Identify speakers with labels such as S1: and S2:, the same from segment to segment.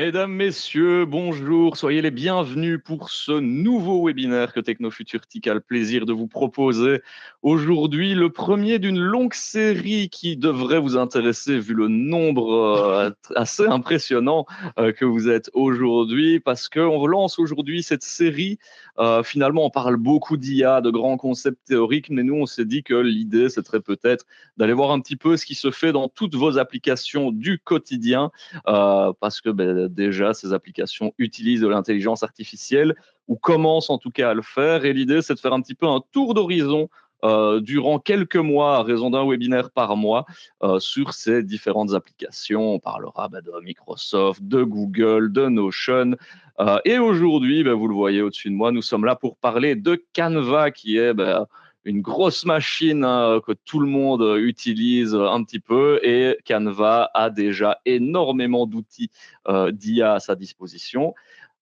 S1: Mesdames, Messieurs, bonjour, soyez les bienvenus pour ce nouveau webinaire que Technofuturtique a le plaisir de vous proposer aujourd'hui, le premier d'une longue série qui devrait vous intéresser vu le nombre assez impressionnant que vous êtes aujourd'hui, parce qu'on relance aujourd'hui cette série. Finalement, on parle beaucoup d'IA, de grands concepts théoriques, mais nous, on s'est dit que l'idée, ce serait peut-être d'aller voir un petit peu ce qui se fait dans toutes vos applications du quotidien. Parce que déjà, ces applications utilisent de l'intelligence artificielle ou commencent en tout cas à le faire. Et l'idée, c'est de faire un petit peu un tour d'horizon durant quelques mois, à raison d'un webinaire par mois, sur ces différentes applications. On parlera de Microsoft, de Google, de Notion. Et aujourd'hui, vous le voyez au-dessus de moi, nous sommes là pour parler de Canva, qui est une grosse machine que tout le monde utilise un petit peu, et Canva a déjà énormément d'outils d'IA à sa disposition.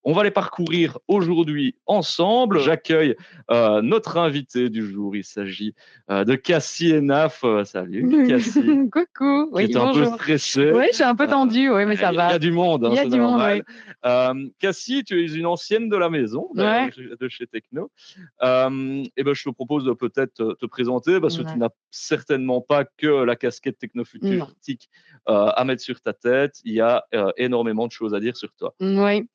S1: On va les parcourir aujourd'hui ensemble. J'accueille notre invité du jour. Il s'agit de Cassie Enaf. Salut Cassie,
S2: Coucou,
S1: qui
S2: oui,
S1: est un peu
S2: bonjour.
S1: stressée.
S2: Oui, je suis un peu tendue, oui, mais ça
S1: Il y
S2: va.
S1: a du monde,
S2: Il y a
S1: c'est
S2: du monde, oui.
S1: normal. Cassie, tu es une ancienne de la maison, d'ailleurs,
S2: Ouais.
S1: de chez Techno. Et je te propose de peut-être te présenter, parce que tu
S2: Ouais.
S1: n'as certainement pas que la casquette
S2: Non.
S1: technofuturistique à mettre sur ta tête. Il y a énormément de choses à dire sur toi.
S2: Oui.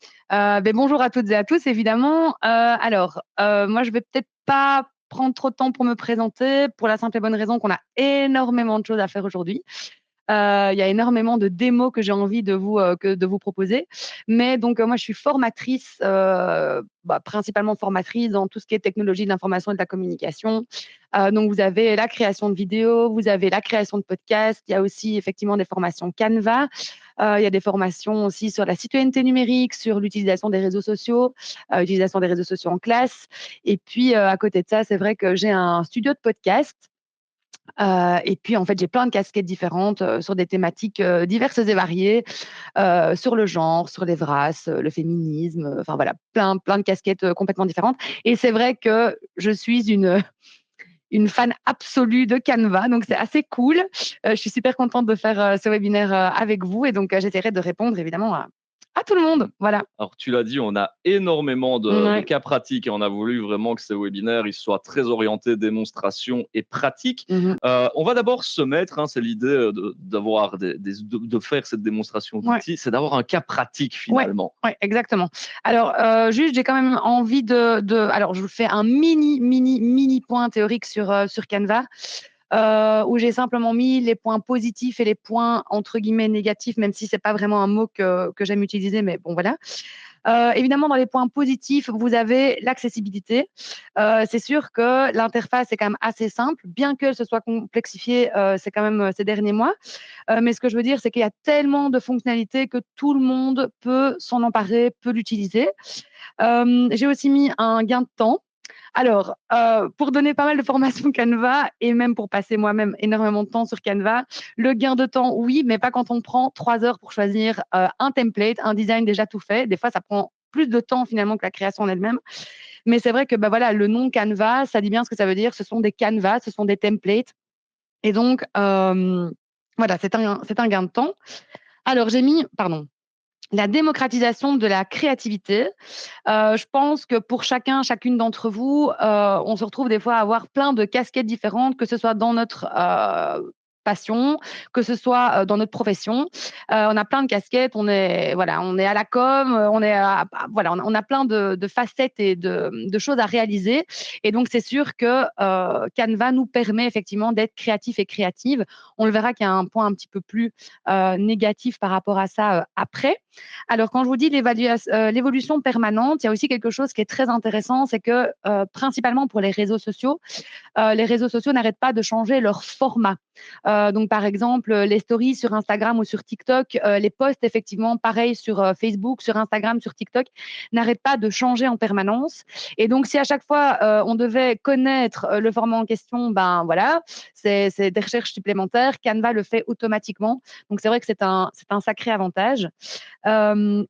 S2: Bonjour à toutes et à tous, évidemment. Moi, je vais peut-être pas prendre trop de temps pour me présenter, pour la simple et bonne raison qu'on a énormément de choses à faire aujourd'hui. Il y a énormément de démos que j'ai envie de vous proposer. Mais donc, moi, je suis formatrice, principalement formatrice dans tout ce qui est technologie de l'information et de la communication. Donc, vous avez la création de vidéos, vous avez la création de podcasts. Il y a aussi effectivement des formations Canva. Il y a des formations aussi sur la citoyenneté numérique, sur l'utilisation des réseaux sociaux, utilisation des réseaux sociaux en classe. Et puis, à côté de ça, c'est vrai que j'ai un studio de podcast. Et puis, en fait, j'ai plein de casquettes différentes sur des thématiques diverses et variées, sur le genre, sur les races, le féminisme, enfin voilà, plein de casquettes complètement différentes. Et c'est vrai que je suis une fan absolue de Canva, donc c'est assez cool. Je suis super contente de faire ce webinaire avec vous, et donc j'essaierai de répondre évidemment à tout le monde. Voilà.
S1: Alors, tu l'as dit, on a énormément de
S2: Ouais.
S1: cas pratiques et on a voulu vraiment que ces webinaires ils soient très orientés démonstration et pratique.
S2: Mhm.
S1: On va d'abord se mettre, c'est l'idée d'avoir de faire cette démonstration
S2: Ouais.
S1: d'outils, c'est d'avoir un cas pratique
S2: Ouais,
S1: finalement.
S2: ouais, exactement. Alors, juste, j'ai quand même envie alors, je vous fais un mini point théorique sur Canva, où j'ai simplement mis les points positifs et les points entre guillemets négatifs, même si c'est pas vraiment un mot que j'aime utiliser, mais bon, voilà. Évidemment, dans les points positifs, vous avez l'accessibilité. C'est sûr que l'interface est quand même assez simple, bien qu'elle se soit complexifiée, c'est quand même ces derniers mois. Mais ce que je veux dire, c'est qu'il y a tellement de fonctionnalités que tout le monde peut s'en emparer, peut l'utiliser. J'ai aussi mis un gain de temps. Alors, pour donner pas mal de formations Canva et même pour passer moi-même énormément de temps sur Canva, le gain de temps, oui, mais pas quand on prend 3 heures pour choisir un template, un design déjà tout fait. Des fois, ça prend plus de temps finalement que la création en elle-même. Mais c'est vrai que voilà, le nom Canva, ça dit bien ce que ça veut dire. Ce sont des canvas, ce sont des templates. Et donc, voilà, c'est un gain de temps. Alors, j'ai mis, pardon, la démocratisation de la créativité. Je pense que pour chacune d'entre vous, on se retrouve des fois à avoir plein de casquettes différentes, que ce soit dans notre passion, que ce soit dans notre profession. On a plein de casquettes, on est à la com, voilà, on a plein de facettes et de choses à réaliser. Et donc, c'est sûr que Canva nous permet effectivement d'être créatifs et créatives. On le verra qu'il y a un point un petit peu plus négatif par rapport à ça après. Alors, quand je vous dis l'évolution permanente, il y a aussi quelque chose qui est très intéressant, c'est que principalement pour les réseaux sociaux n'arrêtent pas de changer leur format. Donc, par exemple, les stories sur Instagram ou sur TikTok, les posts, effectivement, pareil sur Facebook, sur Instagram, sur TikTok, n'arrêtent pas de changer en permanence. Et donc, si à chaque fois, on devait connaître le format en question, ben voilà, c'est des recherches supplémentaires. Canva le fait automatiquement. Donc, c'est vrai que c'est un sacré avantage.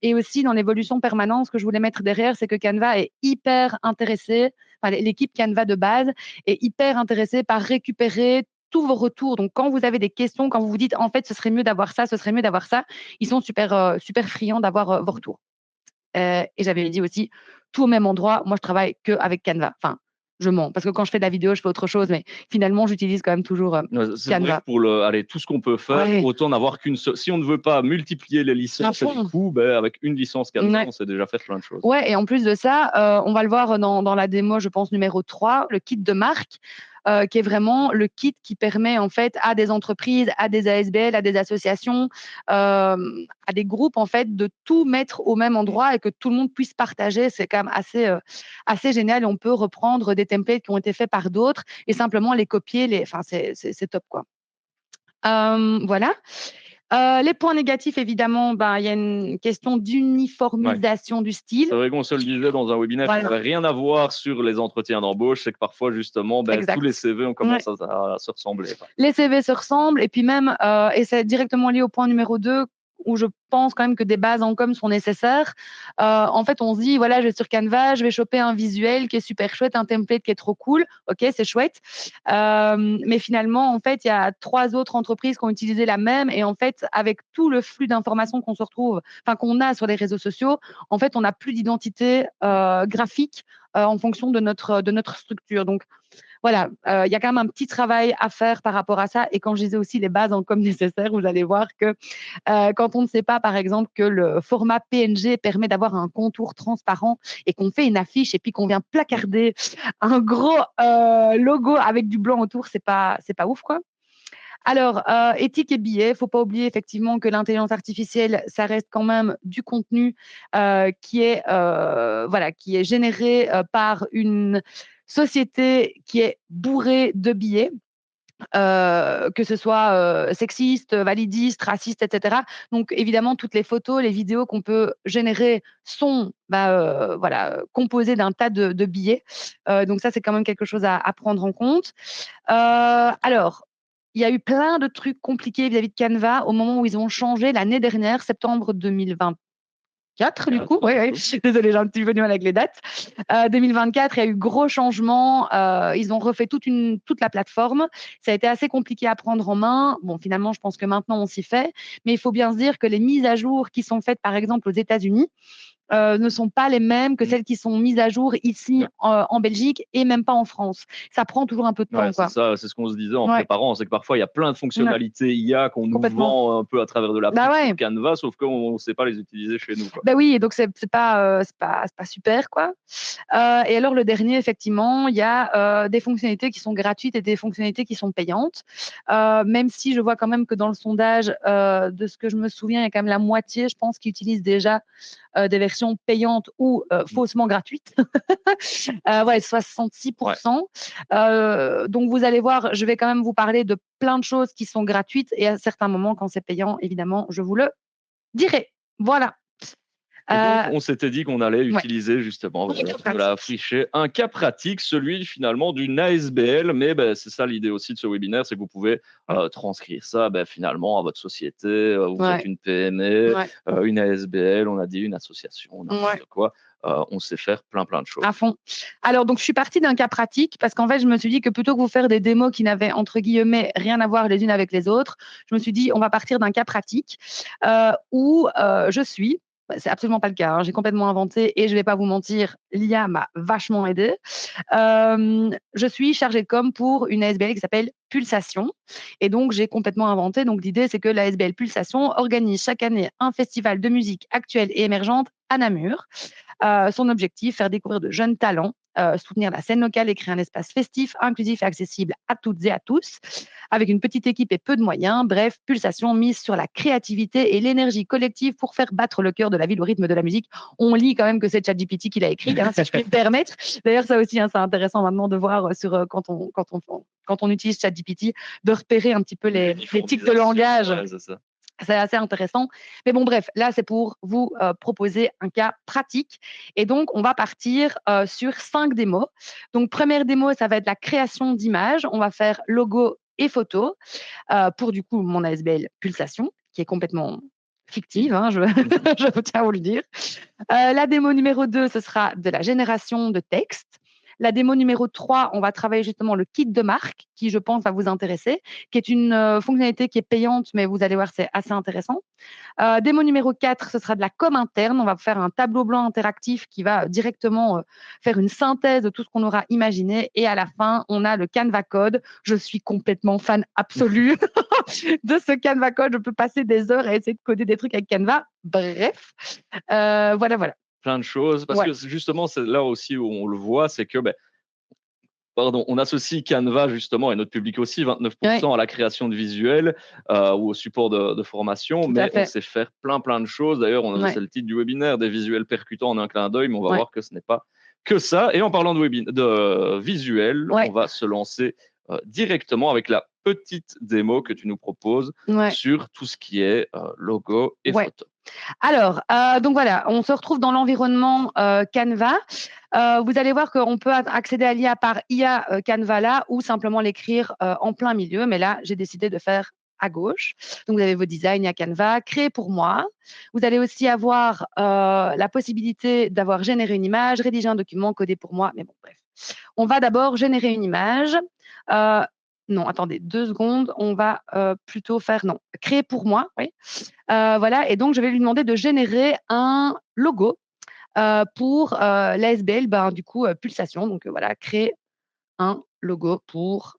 S2: Et aussi, dans l'évolution permanente, ce que je voulais mettre derrière, c'est que Canva est hyper intéressé, enfin, l'équipe Canva de base est hyper intéressée par récupérer tous vos retours. Donc, quand vous avez des questions, quand vous vous dites, en fait, ce serait mieux d'avoir ça, ce serait mieux d'avoir ça, ils sont super friands d'avoir vos retours. Et j'avais dit aussi, tout au même endroit. Moi, je travaille qu'avec Canva. Enfin, je mens, parce que quand je fais de la vidéo, je fais autre chose, mais finalement, j'utilise quand même toujours
S1: C'est vrai
S2: Canva.
S1: que pour tout ce qu'on peut faire,
S2: Ouais,
S1: autant n'avoir qu'une seule. Si on ne veut pas multiplier les
S2: à
S1: licences, du
S2: fond.
S1: coup, avec une licence Canva,
S2: Ouais.
S1: on sait déjà faire plein de choses.
S2: Ouais, et en plus de ça, on va le voir dans la démo, je pense, numéro 3, le kit de marque, qui est vraiment le kit qui permet en fait à des entreprises, à des ASBL, à des associations, à des groupes en fait, de tout mettre au même endroit et que tout le monde puisse partager. C'est quand même assez génial. On peut reprendre des templates qui ont été faits par d'autres et simplement les copier. Enfin, c'est top, quoi. Voilà. Les points négatifs, évidemment, il y a une question
S1: Ouais.
S2: d'uniformisation du style.
S1: C'est vrai qu'on se le disait dans un webinaire qui
S2: Voilà,
S1: n'avait rien à voir sur les entretiens d'embauche, c'est que parfois, justement, tous les
S2: exact.
S1: CV, on
S2: Ouais.
S1: commence à se ressembler.
S2: Les CV se ressemblent et puis même, et c'est directement lié au point numéro 2 où je pense quand même que des bases en com sont nécessaires. En fait, on se dit, voilà, je vais sur Canva, je vais choper un visuel qui est super chouette, un template qui est trop cool. OK, c'est chouette. Mais finalement, en fait, il y a 3 autres entreprises qui ont utilisé la même et en fait, avec tout le flux d'informations qu'on se retrouve, enfin qu'on a sur les réseaux sociaux, en fait, on n'a plus d'identité graphique en fonction de notre structure. Donc, voilà, il y a quand même un petit travail à faire par rapport à ça. Et quand je disais aussi les bases en com nécessaires, vous allez voir que quand on ne sait pas, par exemple, que le format PNG permet d'avoir un contour transparent et qu'on fait une affiche et puis qu'on vient placarder un gros logo avec du blanc autour, c'est pas ouf, quoi. Alors, éthique et billets, faut pas oublier effectivement que l'intelligence artificielle, ça reste quand même du contenu qui est généré par une société qui est bourrée de billets. Que ce soit sexiste, validiste, raciste, etc. Donc évidemment, toutes les photos, les vidéos qu'on peut générer sont composées d'un tas de billets. Donc ça, c'est quand même quelque chose à prendre en compte. Alors, il y a eu plein de trucs compliqués vis-à-vis de Canva au moment où ils ont changé l'année dernière, septembre 2024, du coup. Oui, oui. Désolée, j'ai un petit peu du mal avec les dates. 2024, il y a eu gros changements. Ils ont refait toute la plateforme. Ça a été assez compliqué à prendre en main. Bon, finalement, je pense que maintenant, on s'y fait. Mais il faut bien se dire que les mises à jour qui sont faites, par exemple, aux États-Unis, ne sont pas les mêmes que celles qui sont mises à jour ici en Belgique et même pas en France. Ça prend toujours un peu de
S1: Ouais,
S2: temps,
S1: c'est
S2: quoi.
S1: ça, c'est ce qu'on se disait en
S2: Ouais,
S1: préparant, c'est que parfois il y a plein de
S2: ouais,
S1: fonctionnalités IA qu'on nous
S2: complètement.
S1: vend un peu à travers de la
S2: Bah
S1: pub
S2: ouais.
S1: sur Canva, sauf qu'on ne sait pas les utiliser chez nous, quoi.
S2: Bah oui, et donc c'est pas super, quoi. Et alors le dernier, effectivement, il y a des fonctionnalités qui sont gratuites et des fonctionnalités qui sont payantes. Même si je vois quand même que dans le sondage, de ce que je me souviens, il y a quand même la moitié, je pense, qui utilisent déjà des versions payantes ou faussement gratuites. Ouais, 66%. Donc vous allez voir, je vais quand même vous parler de plein de choses qui sont gratuites et à certains moments, quand c'est payant, évidemment, je vous le dirai. Voilà.
S1: Et donc,
S2: Euh,
S1: on s'était dit qu'on allait
S2: ouais.
S1: utiliser justement,
S2: Oui,
S1: tu me l'as affiché, un cas pratique, celui finalement d'une ASBL, mais c'est ça l'idée aussi de ce webinaire, c'est que vous pouvez transcrire ça finalement à votre société, vous êtes
S2: ouais,
S1: une PME,
S2: ouais,
S1: une ASBL, on a dit une association,
S2: ouais.
S1: n'importe quoi, on sait faire plein de choses.
S2: À fond. Alors, donc, je suis partie d'un cas pratique parce qu'en fait, je me suis dit que plutôt que vous faire des démos qui n'avaient, entre guillemets, rien à voir les unes avec les autres, je me suis dit, on va partir d'un cas pratique où je suis. C'est absolument pas le cas, hein, j'ai complètement inventé et je vais pas vous mentir, l'IA m'a vachement aidé. Je suis chargée de com pour une ASBL qui s'appelle Pulsation et donc j'ai complètement inventé. Donc l'idée, c'est que la ASBL Pulsation organise chaque année un festival de musique actuelle et émergente à Namur. Son objectif, faire découvrir de jeunes talents, soutenir la scène locale et créer un espace festif, inclusif et accessible à toutes et à tous, avec une petite équipe et peu de moyens. Bref, Pulsation mise sur la créativité et l'énergie collective pour faire battre le cœur de la ville au rythme de la musique. On lit quand même que c'est ChatGPT qui l'a écrit, hein, si je puis me permettre. D'ailleurs, ça aussi, hein, c'est intéressant maintenant de voir quand on utilise ChatGPT, de repérer un petit peu les tics de langage.
S1: Ouais, c'est ça.
S2: C'est assez intéressant. Mais bon, bref, là, c'est pour vous proposer un cas pratique. Et donc, on va partir sur 5 démos. Donc, première démo, ça va être la création d'images. On va faire logo et photo pour, du coup, mon ASBL Pulsation, qui est complètement fictive, hein, je tiens à vous le dire. La démo numéro 2, ce sera de la génération de texte. La démo numéro 3, on va travailler justement le kit de marque, qui, je pense, va vous intéresser, qui est une fonctionnalité qui est payante, mais vous allez voir, c'est assez intéressant. Démo numéro 4, ce sera de la com interne. On va faire un tableau blanc interactif qui va directement faire une synthèse de tout ce qu'on aura imaginé. Et à la fin, on a le Canva Code. Je suis complètement fan absolue de ce Canva Code. Je peux passer des heures à essayer de coder des trucs avec Canva. Bref, voilà.
S1: Plein de choses. Parce
S2: Ouais.
S1: que justement, c'est là aussi où on le voit, c'est que on associe Canva justement, et notre public aussi, 29% à la création de visuels ou au support de formation,
S2: Tout à
S1: mais on
S2: fait.
S1: sait faire plein de choses. D'ailleurs,
S2: Ouais.
S1: c'est le titre du webinaire, des visuels percutants en un clin d'œil, mais on va
S2: Ouais.
S1: voir que ce n'est pas que ça. Et en parlant de visuels,
S2: Ouais.
S1: on va se lancer directement avec la petite démo que tu nous proposes
S2: Ouais.
S1: sur tout ce qui est logo et
S2: Ouais.
S1: photo.
S2: Alors, donc voilà, on se retrouve dans l'environnement Canva. Vous allez voir qu'on peut accéder à l'IA par IA Canva là ou simplement l'écrire en plein milieu. Mais là, j'ai décidé de faire à gauche. Donc, vous avez vos designs à Canva, créé pour moi. Vous allez aussi avoir la possibilité d'avoir généré une image, rédiger un document, codé pour moi. Mais bon, bref. On va d'abord générer une image. Non, attendez 2 secondes. On va plutôt faire, non, créer pour moi, oui. Voilà, et donc je vais lui demander de générer un logo pour l'ASBL, du coup, Pulsation. Donc voilà, créer un logo pour.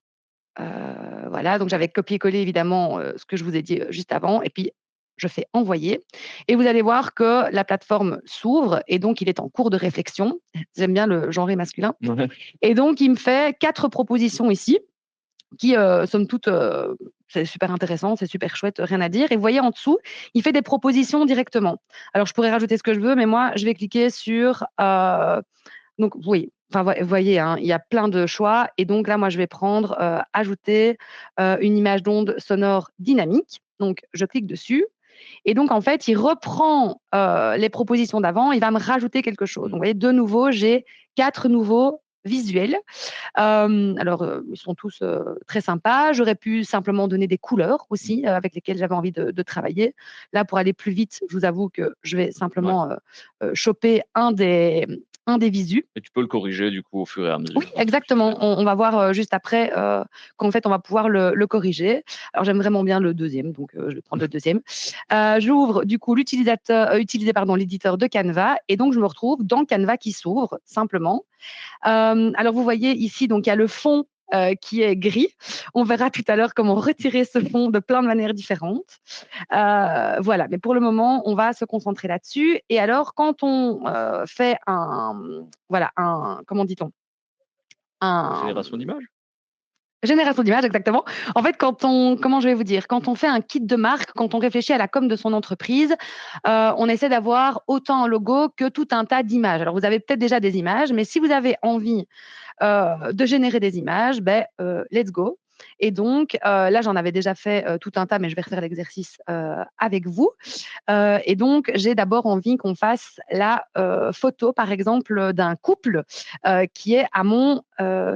S2: Voilà, donc j'avais copié-collé évidemment ce que je vous ai dit juste avant, et puis je fais envoyer. Et vous allez voir que la plateforme s'ouvre, et donc il est en cours de réflexion. J'aime bien le genre masculin.
S1: Ouais.
S2: Et donc il me fait 4 propositions ici qui, somme toute, c'est super intéressant, c'est super chouette, rien à dire. Et vous voyez en dessous, il fait des propositions directement. Alors, je pourrais rajouter ce que je veux, mais moi, je vais cliquer sur, donc oui, enfin, vous voyez, hein, il y a plein de choix. Et donc là, moi, je vais prendre, ajouter une image d'onde sonore dynamique. Donc, je clique dessus. Et donc, en fait, il reprend les propositions d'avant, il va me rajouter quelque chose. Donc, vous voyez, de nouveau, j'ai 4 nouveaux visuels. Alors, ils sont tous très sympas. J'aurais pu simplement donner des couleurs aussi avec lesquelles j'avais envie de travailler. Là, pour aller plus vite, je vous avoue que je vais simplement choper un des visus.
S1: Et tu peux le corriger du coup au fur et à mesure.
S2: Oui, exactement. On va voir juste après qu'en fait, on va pouvoir le corriger. Alors, j'aime vraiment bien le deuxième, donc je vais prendre le deuxième. J'ouvre du coup utiliser l'éditeur de Canva, et donc je me retrouve dans Canva qui s'ouvre simplement. Alors, vous voyez ici, donc il y a le fond qui est gris. On verra tout à l'heure comment retirer ce fond de plein de manières différentes. Voilà, mais pour le moment, on va se concentrer là-dessus. Et alors, quand on fait comment dit-on?
S1: Génération d'images.
S2: Génération d'images, exactement. En fait, comment je vais vous dire, quand on fait un kit de marque, quand on réfléchit à la com de son entreprise, on essaie d'avoir autant un logo que tout un tas d'images. Alors, vous avez peut-être déjà des images, mais si vous avez envie de générer des images, let's go. Et donc, là, j'en avais déjà fait tout un tas, mais je vais refaire l'exercice avec vous. Et donc, j'ai d'abord envie qu'on fasse la photo, par exemple, d'un couple qui est à mon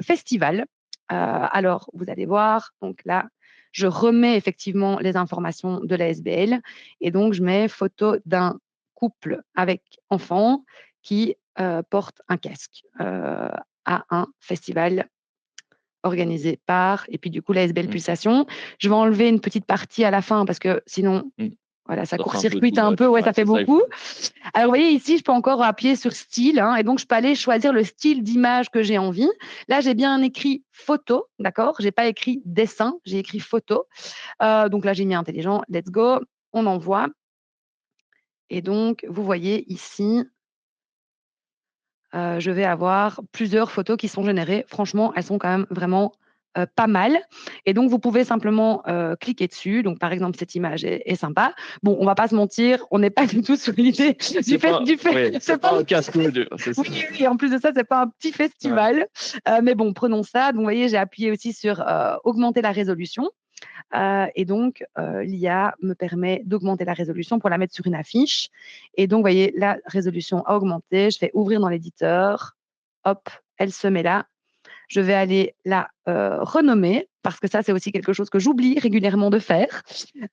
S2: festival. Alors, vous allez voir, donc là, je remets effectivement les informations de la SBL, et donc je mets photo d'un couple avec enfant qui porte un casque à un festival organisé par, et puis du coup la SBL Pulsation. Je vais enlever une petite partie à la fin parce que sinon, voilà, ça court-circuite un peu, ouais, ça fait beaucoup. Alors, vous voyez, ici, je peux encore appuyer sur style, hein, et donc je peux aller choisir le style d'image que j'ai envie. Là, j'ai bien écrit photo, d'accord? J'ai pas écrit dessin, j'ai écrit photo. Donc là, j'ai mis intelligent, let's go, on envoie. Et donc, vous voyez ici, je vais avoir plusieurs photos qui sont générées. Franchement, elles sont quand même vraiment pas mal. Et donc, vous pouvez simplement cliquer dessus. Donc, par exemple, cette image est sympa. Bon, on va pas se mentir, on n'est pas du tout sur l'idée du fait.
S1: C'est pas un casse-couille.
S2: Oui, en plus de ça, c'est pas un petit festival. Mais bon, prenons ça. Donc, vous voyez, j'ai appuyé aussi sur augmenter la résolution. Et donc, l'IA me permet d'augmenter la résolution pour la mettre sur une affiche. Et donc, vous voyez, la résolution a augmenté. Je fais ouvrir dans l'éditeur. Hop, elle se met là. Je vais aller la renommer parce que ça, c'est aussi quelque chose que j'oublie régulièrement de faire.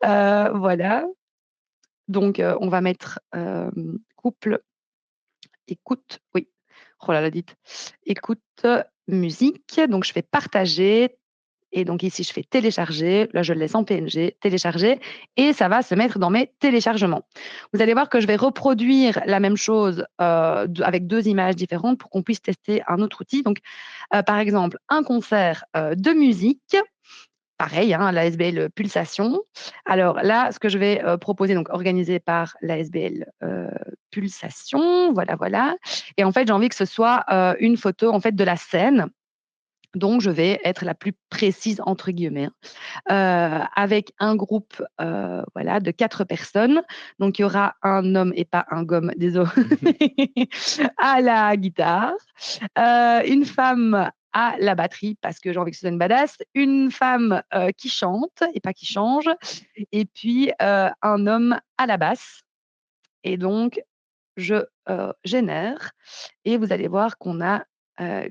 S2: Voilà. Donc, on va mettre couple, écoute, oui, Oh là là, dites. Écoute, musique. Donc, je fais partager. Et donc ici, je fais télécharger. Là, je le laisse en PNG, télécharger. Et ça va se mettre dans mes téléchargements. Vous allez voir que je vais reproduire la même chose avec 2 images différentes pour qu'on puisse tester un autre outil. Donc, par exemple, un concert de musique. Pareil, hein, l'ASBL Pulsation. Alors là, ce que je vais proposer, donc organisé par l'ASBL Pulsation, voilà, voilà. Et en fait, j'ai envie que ce soit une photo en fait de la scène. Donc, je vais être la plus précise entre guillemets, avec un groupe, voilà, de 4 personnes. Donc, il y aura un homme et pas un gomme, désolé, à la guitare, une femme à la batterie parce que j'ai envie que ce soit une badass, une femme qui chante et pas qui change, et puis un homme à la basse. Et donc, je génère et vous allez voir qu'on a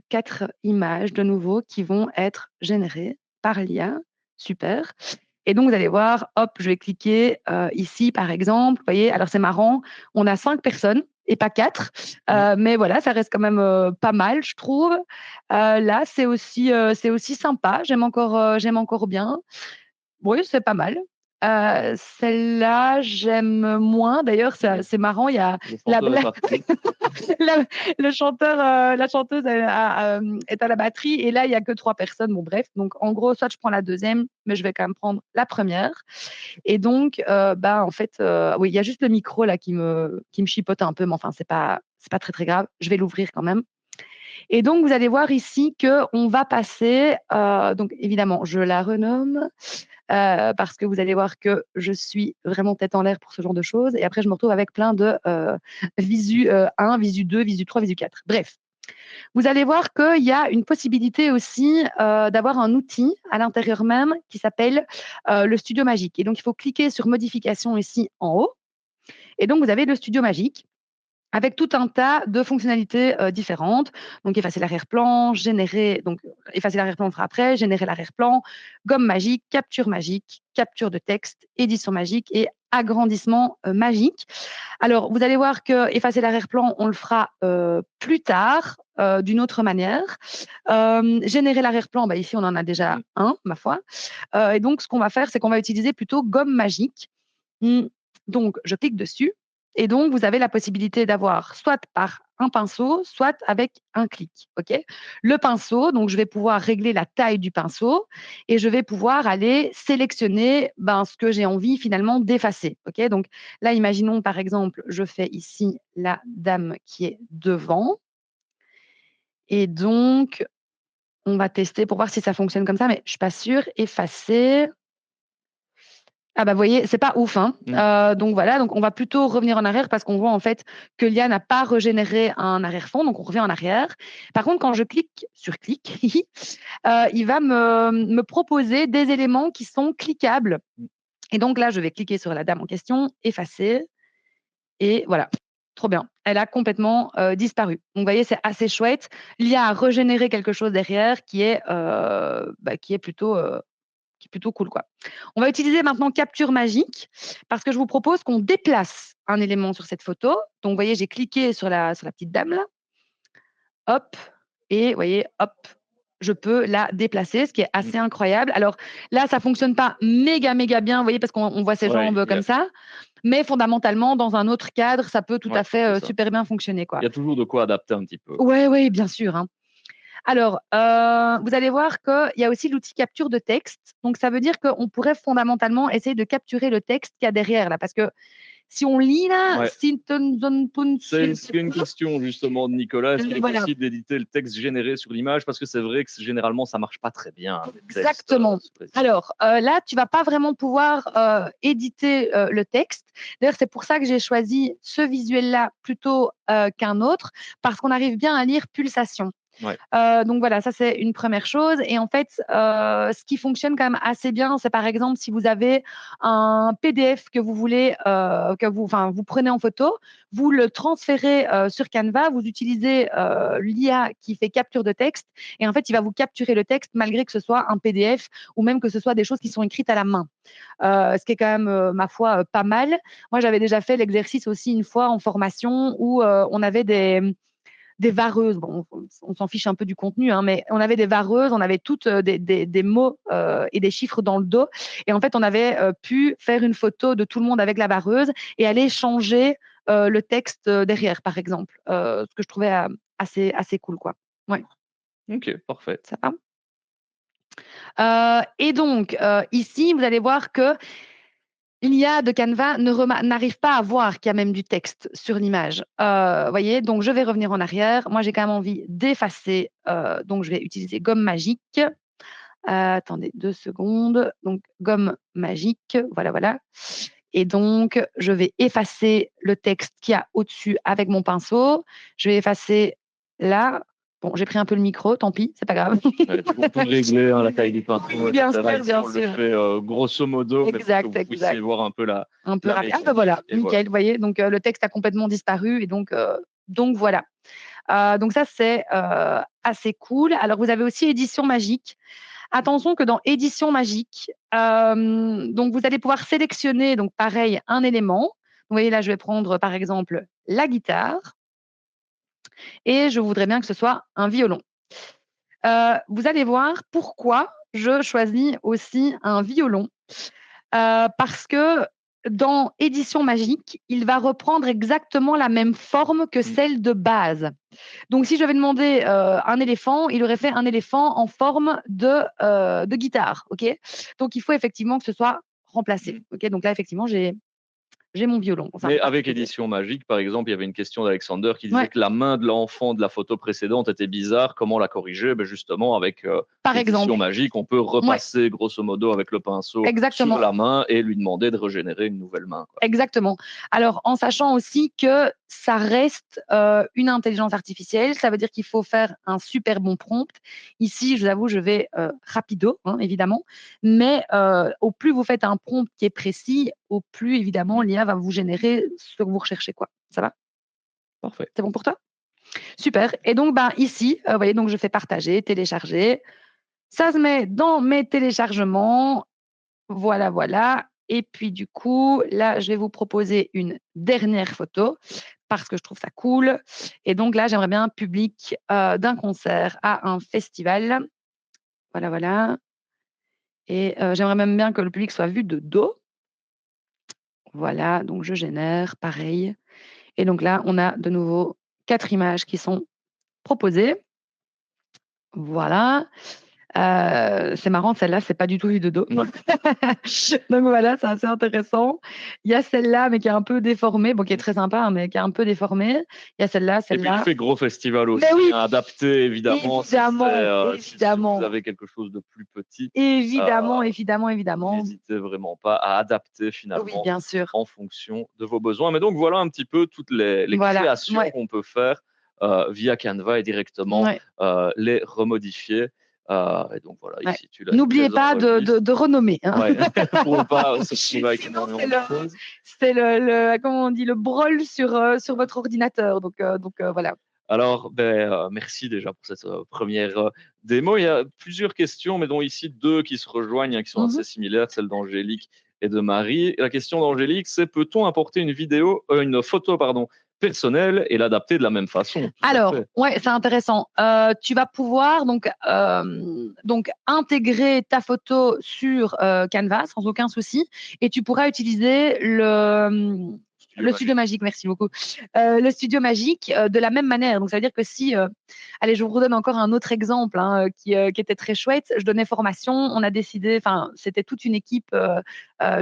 S2: 4 images de nouveau qui vont être générées par l'IA. Super. Et donc, vous allez voir, hop, je vais cliquer ici, par exemple. Vous voyez, alors c'est marrant, on a 5 personnes et pas 4. Mais voilà, ça reste quand même pas mal, je trouve. Là, c'est aussi sympa. J'aime encore bien. Oui, c'est pas mal. Celle-là, j'aime moins. D'ailleurs, c'est marrant, il y a
S1: Le
S2: la
S1: chanteur est
S2: bla
S1: parti.
S2: la le chanteur, la chanteuse est à la batterie et là, il y a que 3 personnes. Bon bref, donc en gros, soit je prends la deuxième, mais je vais quand même prendre la première. Et donc, bah, en fait, oui, il y a juste le micro là qui me chipote un peu, mais enfin, c'est pas très, très grave. Je vais l'ouvrir quand même. Et donc, vous allez voir ici qu'on va passer, donc évidemment, je la renomme, parce que vous allez voir que je suis vraiment tête en l'air pour ce genre de choses. Et après, je me retrouve avec plein de visu 1, visu 2, visu 3, visu 4. Bref, vous allez voir qu'il y a une possibilité aussi d'avoir un outil à l'intérieur même qui s'appelle le Studio Magique. Et donc, il faut cliquer sur modification ici en haut. Et donc, vous avez le Studio Magique avec tout un tas de fonctionnalités différentes. Donc, effacer l'arrière-plan, générer, donc effacer l'arrière-plan, on fera après, générer l'arrière-plan, gomme magique, capture de texte, édition magique et agrandissement magique. Alors, vous allez voir que effacer l'arrière-plan, on le fera plus tard, d'une autre manière. Générer l'arrière-plan, bah, ici, on en a déjà un, ma foi. Et donc, ce qu'on va faire, c'est qu'on va utiliser plutôt gomme magique. Donc, je clique dessus et donc vous avez la possibilité d'avoir soit par un pinceau, soit avec un clic. OK? Le pinceau, donc je vais pouvoir régler la taille du pinceau et je vais pouvoir aller sélectionner ben, ce que j'ai envie finalement d'effacer. OK? Donc là, imaginons par exemple, je fais ici la dame qui est devant et donc on va tester pour voir si ça fonctionne comme ça, mais je suis pas sûre. Effacer. Ah bah, vous voyez, c'est pas ouf, hein. Donc voilà, donc on va plutôt revenir en arrière parce qu'on voit en fait que l'IA n'a pas régénéré un arrière-fond, donc on revient en arrière. Par contre, quand je clique sur clic, il va me proposer des éléments qui sont cliquables. Et donc là, je vais cliquer sur la dame en question, effacer et voilà, trop bien. Elle a complètement disparu. Donc vous voyez, c'est assez chouette. L'IA a régénéré quelque chose derrière qui est plutôt cool, quoi. On va utiliser maintenant capture magique parce que je vous propose qu'on déplace un élément sur cette photo. Donc, vous voyez, j'ai cliqué sur la petite dame là. Hop. Et vous voyez, hop, je peux la déplacer, ce qui est assez incroyable. Alors là, ça fonctionne pas méga, méga bien, vous voyez, parce qu'on voit ses
S1: Ouais,
S2: jambes comme ça. Mais fondamentalement, dans un autre cadre, ça peut tout à fait
S1: c'est ça.
S2: super bien fonctionner, quoi.
S1: Il y a toujours de quoi adapter un petit peu.
S2: Ouais, ouais, bien sûr, hein. Alors, vous allez voir qu'il y a aussi l'outil capture de texte. Donc, ça veut dire qu'on pourrait fondamentalement essayer de capturer le texte qu'il y a derrière là. Parce que si on lit là,
S1: Ouais. C'est une question justement de Nicolas. Est-ce qu'il est
S2: voilà.
S1: possible d'éditer le texte généré sur l'image? Parce que c'est vrai que généralement, ça marche pas très bien.
S2: Exactement. Alors là, tu vas pas vraiment pouvoir éditer le texte. D'ailleurs, c'est pour ça que j'ai choisi ce visuel-là plutôt qu'un autre, parce qu'on arrive bien à lire pulsation.
S1: Ouais.
S2: Donc voilà, ça c'est une première chose. Et en fait, ce qui fonctionne quand même assez bien, c'est par exemple si vous avez un PDF que vous voulez, vous prenez en photo, vous le transférez sur Canva, vous utilisez l'IA qui fait capture de texte, et en fait, il va vous capturer le texte malgré que ce soit un PDF ou même que ce soit des choses qui sont écrites à la main. Ce qui est quand même, ma foi, pas mal. Moi, j'avais déjà fait l'exercice aussi une fois en formation où on avait des vareuses. Bon, on s'en fiche un peu du contenu, hein, mais on avait des vareuses, on avait toutes des mots et des chiffres dans le dos. Et en fait, on avait pu faire une photo de tout le monde avec la vareuse et aller changer le texte derrière, par exemple. Ce que je trouvais assez cool, quoi. Ouais.
S1: Ok, parfait.
S2: Ça va. Et donc, ici, vous allez voir que l'IA de Canva n'arrive pas à voir qu'il y a même du texte sur l'image. Voyez, donc je vais revenir en arrière. Moi, j'ai quand même envie d'effacer. Donc, je vais utiliser gomme magique. Attendez 2 secondes. Donc, gomme magique. Voilà, voilà. Et donc, je vais effacer le texte qu'il y a au-dessus avec mon pinceau. Je vais effacer là. Bon, j'ai pris un peu le micro, tant pis, c'est pas grave.
S1: Ouais, on peut régler la taille du pinceau,
S2: Bien
S1: etc.
S2: sûr,
S1: Ici,
S2: bien
S1: on le
S2: sûr.
S1: fait grosso modo, mais pour que
S2: Exact,
S1: vous puissiez
S2: exact.
S1: voir un peu la
S2: Un peu rapide. Ah
S1: réponse.
S2: ben voilà,
S1: Et
S2: nickel, vous voyez, donc le texte a complètement disparu et donc voilà. Donc ça, c'est assez cool. Alors, vous avez aussi édition magique. Attention que dans édition magique, donc vous allez pouvoir sélectionner, donc pareil, un élément. Vous voyez, là, je vais prendre par exemple la guitare et je voudrais bien que ce soit un violon. Vous allez voir pourquoi je choisis aussi un violon. Parce que dans édition magique, il va reprendre exactement la même forme que celle de base. Donc, si je vais demander un éléphant, il aurait fait un éléphant en forme de guitare. Ok. Donc, il faut effectivement que ce soit remplacé. Ok. Donc là, effectivement, j'ai mon violon. Enfin,
S1: Mais avec édition magique, par exemple, il y avait une question d'Alexander qui disait
S2: ouais,
S1: que la main de l'enfant de la photo précédente était bizarre. Comment la corriger? Ben justement, avec
S2: par
S1: édition
S2: exemple.
S1: magique, on peut
S2: Ouais,
S1: repasser grosso modo avec le pinceau sur
S2: exactement.
S1: la main et lui demander de régénérer une nouvelle main, quoi.
S2: Exactement. Alors, en sachant aussi que ça reste une intelligence artificielle, ça veut dire qu'il faut faire un super bon prompt. Ici, je vous avoue, je vais rapido, hein, évidemment, mais au plus vous faites un prompt qui est précis, au plus, évidemment, l'IA va vous générer ce que vous recherchez, quoi. Ça va?
S1: Parfait.
S2: C'est bon pour toi? Super. Et donc, ben, ici, vous voyez, donc je fais partager, télécharger. Ça se met dans mes téléchargements. Voilà, voilà. Et puis du coup, là, je vais vous proposer une dernière photo parce que je trouve ça cool. Et donc là, j'aimerais bien un public d'un concert à un festival. Voilà, voilà. Et j'aimerais même bien que le public soit vu de dos. Voilà, donc je génère, pareil. Et donc là, on a de nouveau 4 images qui sont proposées. Voilà. C'est marrant, celle-là, c'est pas du tout vue de dos.
S1: Ouais.
S2: Donc voilà, c'est assez intéressant. Il y a celle-là, mais qui est un peu déformée, bon, qui est très sympa, hein, mais qui est un peu déformée. Il y a celle-là,
S1: Et puis, il
S2: celle-là.
S1: fait gros festival aussi,
S2: Mais oui,
S1: hein, adapté évidemment
S2: évidemment,
S1: si vous
S2: évidemment,
S1: avez quelque chose de plus petit.
S2: évidemment,
S1: euh,
S2: évidemment, évidemment.
S1: N'hésitez vraiment pas à adapter
S2: Oui,
S1: finalement
S2: bien sûr.
S1: en fonction de vos besoins. Mais donc voilà un petit peu toutes les
S2: Voilà,
S1: créations
S2: ouais,
S1: qu'on peut faire via Canva et directement
S2: ouais,
S1: les remodifier. Et donc voilà,
S2: ouais.
S1: ici tu l'as mis
S2: N'oubliez
S1: très
S2: pas
S1: enregistre.
S2: de renommer, hein.
S1: Ouais, pour ne pas se retrouver avec
S2: Sinon,
S1: énormément de choses.
S2: c'est comment on dit, le brol sur votre ordinateur. Donc, voilà.
S1: Alors, ben, merci déjà pour cette première démo. Il y a plusieurs questions, mais dont ici deux qui se rejoignent, hein, qui sont
S2: Mhm.
S1: assez similaires, celle d'Angélique et de Marie. La question d'Angélique, c'est peut-on importer une photo, pardon, personnelle et l'adapter de la même façon? Tout à
S2: Alors,
S1: fait.
S2: ouais, c'est intéressant. Tu vas pouvoir donc intégrer ta photo sur Canva sans aucun souci et tu pourras utiliser
S1: Studio
S2: le studio
S1: magique.
S2: magique, merci beaucoup. Le studio magique de la même manière. Donc, ça veut dire que si, allez, je vous redonne encore un autre exemple hein, qui était très chouette. Je donnais formation, on a décidé, enfin, c'était toute une équipe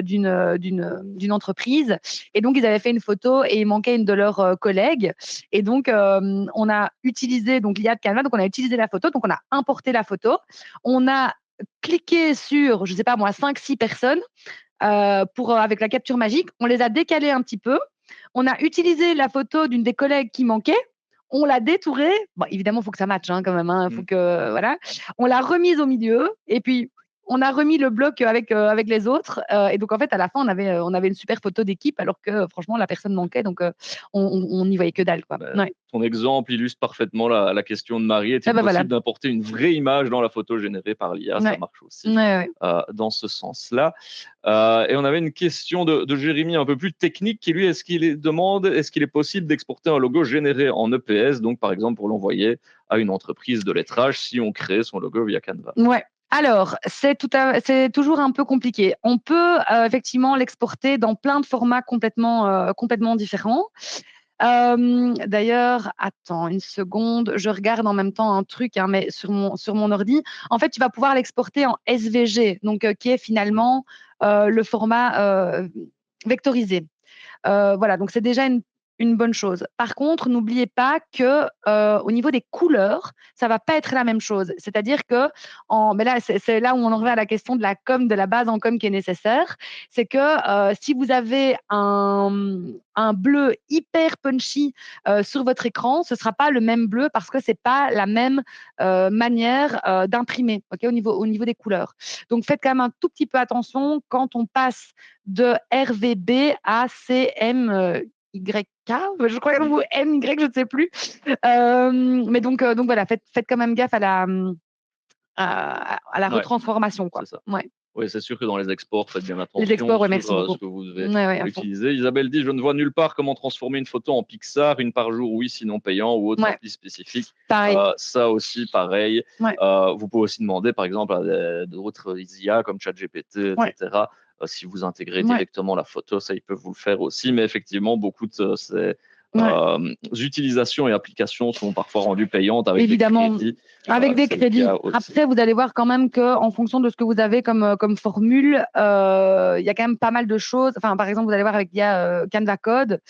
S2: d'une entreprise et donc ils avaient fait une photo et il manquait une de leurs collègues. Et donc, on a utilisé donc l'IA de Canva, donc on a utilisé la photo, donc on a importé la photo, on a cliqué sur, je sais pas moi, 5-6 personnes avec la capture magique, on les a décalées un petit peu, on a utilisé la photo d'une des collègues qui manquait, on l'a détourée, bon, évidemment, il faut que ça matche hein, quand même, hein, faut
S1: Mm.
S2: que, voilà, on l'a remise au milieu, et puis on a remis le bloc avec les autres. Et donc, en fait, à la fin, on avait une super photo d'équipe, alors que franchement, la personne manquait. Donc, on n'y voyait que dalle, quoi. Ouais.
S1: Ton exemple illustre parfaitement la question de Marie. Est-il
S2: Voilà.
S1: possible d'importer une vraie image dans la photo générée par l'IA? Ça marche aussi dans ce sens-là. Et on avait une question de Jérémy un peu plus technique qui, lui, est-ce qu'il est possible d'exporter un logo généré en EPS, donc par exemple pour l'envoyer à une entreprise de lettrage si on crée son logo via Canva?
S2: Ouais. Alors, c'est toujours un peu compliqué. On peut effectivement l'exporter dans plein de formats complètement différents. D'ailleurs, attends une seconde, je regarde en même temps un truc, hein, mais sur mon ordi. En fait, tu vas pouvoir l'exporter en SVG, donc qui est finalement le format vectorisé. Voilà, donc c'est déjà une bonne chose. Par contre, n'oubliez pas que au niveau des couleurs, ça va pas être la même chose. C'est-à-dire que, mais là, c'est là où on en revient à la question de la com, de la base en com qui est nécessaire. C'est que si vous avez un bleu hyper punchy sur votre écran, ce sera pas le même bleu parce que c'est pas la même manière d'imprimer, au niveau des couleurs. Donc, faites quand même un tout petit peu attention quand on passe de RVB à CMYK, je crois, ou MY, je ne sais plus. Mais donc voilà, faites quand même gaffe à la retransformation, quoi.
S1: C'est ça.
S2: Ouais.
S1: Oui, c'est sûr que dans les exports, faites bien attention
S2: Les exports, ouais, merci
S1: sur
S2: beaucoup.
S1: ce que vous devez
S2: Ouais,
S1: utiliser. Isabelle dit, je ne vois nulle part comment transformer une photo en Pixar, une par jour, oui, sinon payant, ou autre appli spécifique.
S2: Pareil.
S1: Ça aussi, pareil. Vous pouvez aussi demander, par exemple, à d'autres IA comme ChatGPT, etc. Si vous intégrez directement la photo, ça, ils peuvent vous le faire aussi. Mais effectivement, beaucoup de ces utilisations et applications sont parfois rendues payantes avec des crédits.
S2: Avec des crédits. Après, vous allez voir quand même qu'en fonction de ce que vous avez comme formule, il y a quand même pas mal de choses. Enfin, par exemple, vous allez voir avec Canva Code,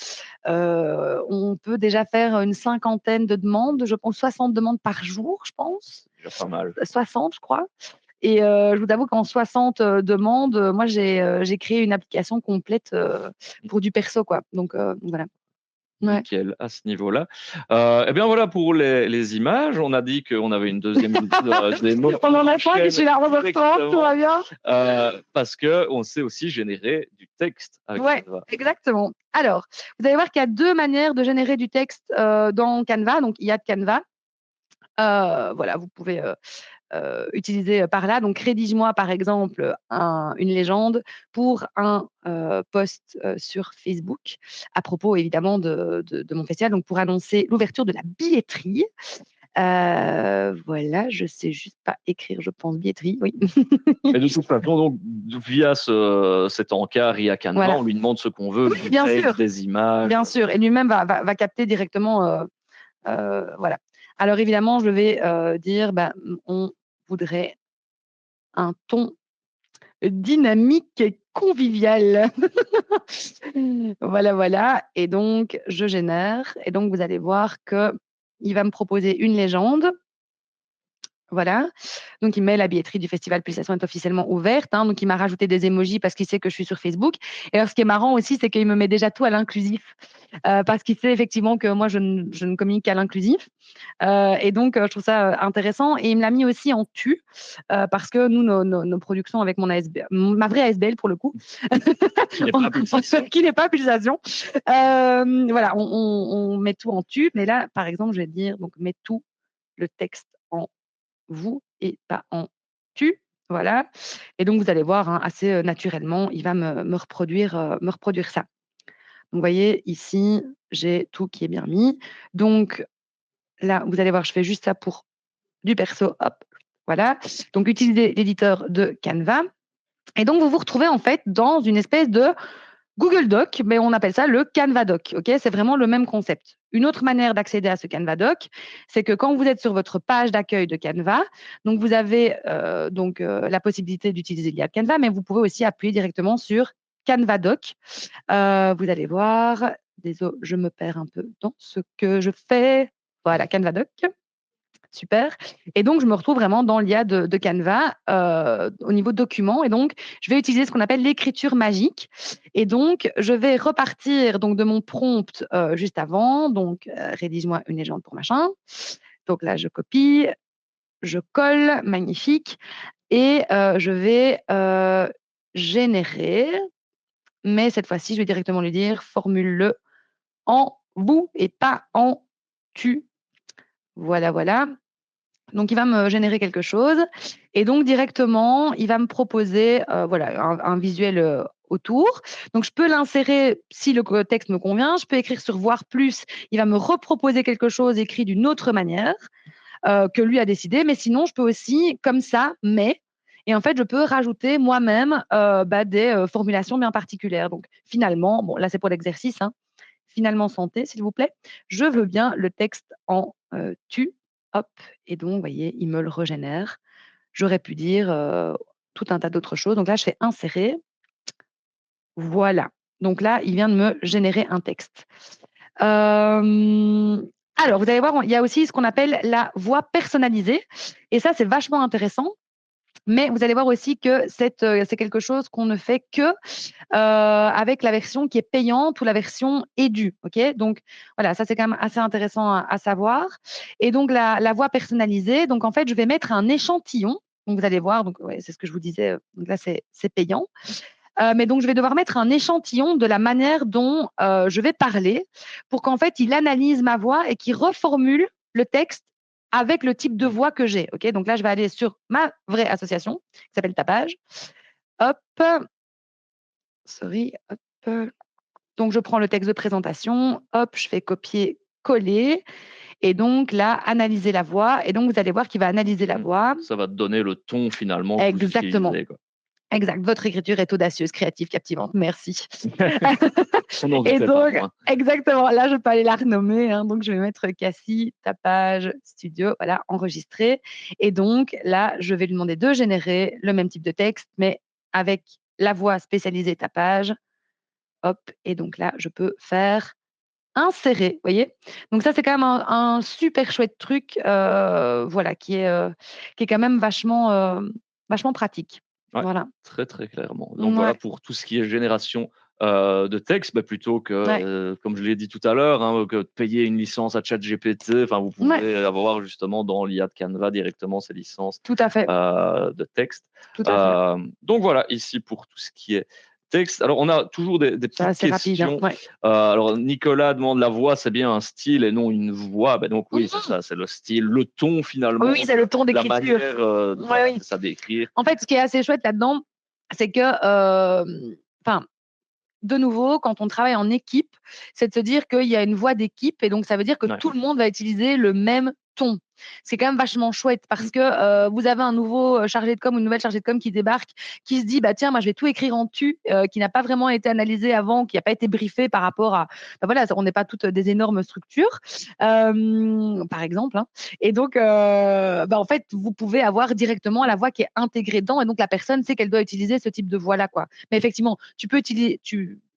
S2: on peut déjà faire une 50aine de demandes, je pense 60 demandes par jour, je pense.
S1: C'est déjà pas mal.
S2: 60, je crois. Et je vous avoue qu'en 60 demandes, moi, j'ai créé une application complète pour du perso, quoi. Donc voilà.
S1: Nickel à ce niveau-là. Eh bien voilà pour les images. On a dit qu'on avait une deuxième démo.
S2: On en a pas, je suis là, tout va bien.
S1: Parce qu'on sait aussi générer du texte avec Canva.
S2: Exactement. Alors, vous allez voir qu'il y a deux manières de générer du texte dans Canva. Donc, il y a Canva. Voilà, vous pouvez utiliser par là. Donc, rédige-moi par exemple une légende pour un post sur Facebook à propos évidemment de mon festival, donc pour annoncer l'ouverture de la billetterie. Voilà, je sais juste pas écrire, je pense billetterie, oui.
S1: Et de toute façon, donc, via cet encart, il y a Canva, on lui demande ce qu'on veut,
S2: bien sûr,
S1: des images.
S2: Bien sûr, et lui-même va capter directement. Voilà. Alors évidemment, je vais dire, on voudrait un ton dynamique et convivial. Voilà. Et donc, je génère. Et donc, vous allez voir qu'il va me proposer une légende. Voilà. Donc, il met la billetterie du festival Pulsation est officiellement ouverte. Hein. Donc, il m'a rajouté des emojis parce qu'il sait que je suis sur Facebook. Et alors, ce qui est marrant aussi, c'est qu'il me met déjà tout à l'inclusif parce qu'il sait effectivement que moi, je ne communique qu'à l'inclusif. Et donc, je trouve ça intéressant. Et il me l'a mis aussi en tu parce que nous, nos productions avec ma vraie ASBL pour le coup, qui n'est pas Pulsation. Voilà, on met tout en tu. Mais là, par exemple, je vais dire, donc, mets tout le texte en vous et pas en tu. Voilà. Et donc, vous allez voir, hein, assez naturellement, il va me reproduire ça. Donc, vous voyez, ici, j'ai tout qui est bien mis. Donc, là, vous allez voir, je fais juste ça pour du perso. Hop, voilà. Donc, utilisez l'éditeur de Canva. Et donc, vous vous retrouvez en fait dans une espèce de Google Doc, mais on appelle ça le Canva Doc. C'est vraiment le même concept. Une autre manière d'accéder à ce Canva Doc, c'est que quand vous êtes sur votre page d'accueil de Canva, donc vous avez la possibilité d'utiliser l'IA de Canva, mais vous pouvez aussi appuyer directement sur Canva Doc. Vous allez voir, désolé, je me perds un peu dans ce que je fais. Voilà, Canva Doc. Super. Et donc, je me retrouve vraiment dans l'IA de Canva au niveau document. Et donc, je vais utiliser ce qu'on appelle l'écriture magique. Et donc, je vais repartir donc, de mon prompt juste avant. Donc, rédige-moi une légende pour machin. Donc là, je copie, je colle, magnifique. et je vais générer, mais cette fois-ci, je vais directement lui dire formule-le en vous et pas en tu. Voilà, voilà. Donc, il va me générer quelque chose et donc directement, il va me proposer voilà, un visuel autour. Donc, je peux l'insérer si le texte me convient. Je peux écrire sur voir plus. Il va me reproposer quelque chose écrit d'une autre manière que lui a décidé. Mais sinon, je peux aussi, comme ça, mais. Et en fait, je peux rajouter moi-même des formulations bien particulières. Donc, finalement, bon, là, c'est pour l'exercice. Hein. Finalement, santé, s'il vous plaît. Je veux bien le texte en tu. Hop. Et donc, vous voyez, il me le régénère. J'aurais pu dire tout un tas d'autres choses. Donc là, je fais insérer. Voilà. Donc là, il vient de me générer un texte. Alors, vous allez voir, il y a aussi ce qu'on appelle la voix personnalisée. Et ça, c'est vachement intéressant. Mais vous allez voir aussi que c'est quelque chose qu'on ne fait que avec la version qui est payante ou la version édu. Ok, donc voilà, ça c'est quand même assez intéressant à savoir. Et donc la voix personnalisée, donc en fait, je vais mettre un échantillon. Donc vous allez voir, donc ouais, c'est ce que je vous disais. Donc là, c'est payant. Mais donc je vais devoir mettre un échantillon de la manière dont je vais parler pour qu'en fait, il analyse ma voix et qu'il reformule le texte avec le type de voix que j'ai. Ok, donc là, je vais aller sur ma vraie association qui s'appelle Tapage. Hop, sorry, hop. Donc, je prends le texte de présentation, hop, je fais copier-coller. Et donc, là, analyser la voix. Et donc, vous allez voir qu'il va analyser la voix.
S1: Ça va te donner le ton finalement que vous
S2: Exactement.
S1: utilisez. Quoi.
S2: Exact. Votre écriture est audacieuse, créative, captivante. Merci.
S1: On n'en
S2: Et
S1: doutait
S2: donc,
S1: pas, moi.
S2: exactement. Là, je peux aller la renommer. Hein. Donc, je vais mettre Cassie, Tapage, Studio, voilà, enregistrer. Et donc, là, je vais lui demander de générer le même type de texte, mais avec la voix spécialisée Tapage. Hop. Et donc là, je peux faire insérer, vous voyez. Donc ça, c'est quand même un super chouette truc, voilà, qui est quand même vachement pratique.
S1: Ouais,
S2: Voilà.
S1: très, très clairement. Donc voilà,
S2: Ouais,
S1: pour tout ce qui est génération de texte, bah, plutôt que,
S2: ouais,
S1: comme je l'ai dit tout à l'heure, hein, que de payer une licence à ChatGPT, enfin, vous
S2: ouais,
S1: pouvez avoir justement dans l'IA de Canva directement ces licences
S2: tout à fait,
S1: de texte.
S2: tout à fait.
S1: Donc voilà, ici pour tout ce qui est texte. Alors, on a toujours des
S2: C'est
S1: petites
S2: assez rapide, hein,
S1: questions.
S2: ouais.
S1: Alors, Nicolas demande la voix, c'est bien un style et non une voix. Ben donc, oui, c'est ça, c'est le style, le ton finalement,
S2: Oui, c'est le ton
S1: la
S2: d'écriture.
S1: manière
S2: Ouais, oui.
S1: c'est ça d'écrire.
S2: En fait, ce qui est assez chouette là-dedans, c'est que, enfin, de nouveau, quand on travaille en équipe, c'est de se dire qu'il y a une voix d'équipe et donc ça veut dire que
S1: Ouais.
S2: tout le monde va utiliser le même ton. C'est quand même vachement chouette parce que vous avez un nouveau chargé de com ou une nouvelle chargée de com qui débarque, qui se dit bah tiens moi je vais tout écrire en tu, qui n'a pas vraiment été analysé avant, qui n'a pas été briefé par rapport à bah, voilà on n'est pas toutes des énormes structures par exemple. Hein. Et donc bah, en fait vous pouvez avoir directement la voix qui est intégrée dedans et donc la personne sait qu'elle doit utiliser ce type de voix là quoi. Mais effectivement tu peux utiliser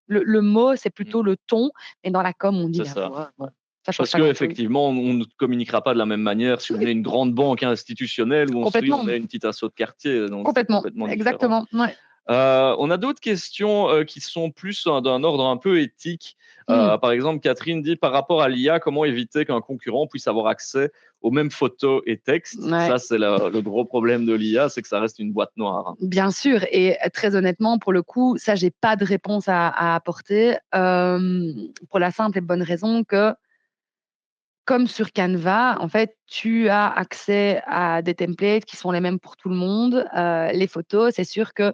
S2: le mot, c'est plutôt le ton, et dans la com, on dit
S1: C'est
S2: la
S1: ça.
S2: voix. Ouais. Ça change
S1: Parce
S2: pas grand-chose.
S1: qu'effectivement, on ne communiquera pas de la même manière si on
S2: Oui,
S1: est une grande banque institutionnelle ou si
S2: complètement,
S1: on est une petite asso de quartier. Donc, c'est
S2: complètement,
S1: complètement différent.
S2: exactement. Ouais.
S1: On a d'autres questions qui sont plus d'un ordre un peu éthique.
S2: Hmm.
S1: Par exemple, Catherine dit par rapport à l'IA, comment éviter qu'un concurrent puisse avoir accès aux mêmes photos et textes.
S2: Ouais.
S1: Ça, c'est le gros problème de l'IA, c'est que ça reste une boîte noire. Hein.
S2: Bien sûr, et très honnêtement, pour le coup, ça, j'ai pas de réponse à apporter, pour la simple et bonne raison que, comme sur Canva, en fait, tu as accès à des templates qui sont les mêmes pour tout le monde. Les photos, c'est sûr que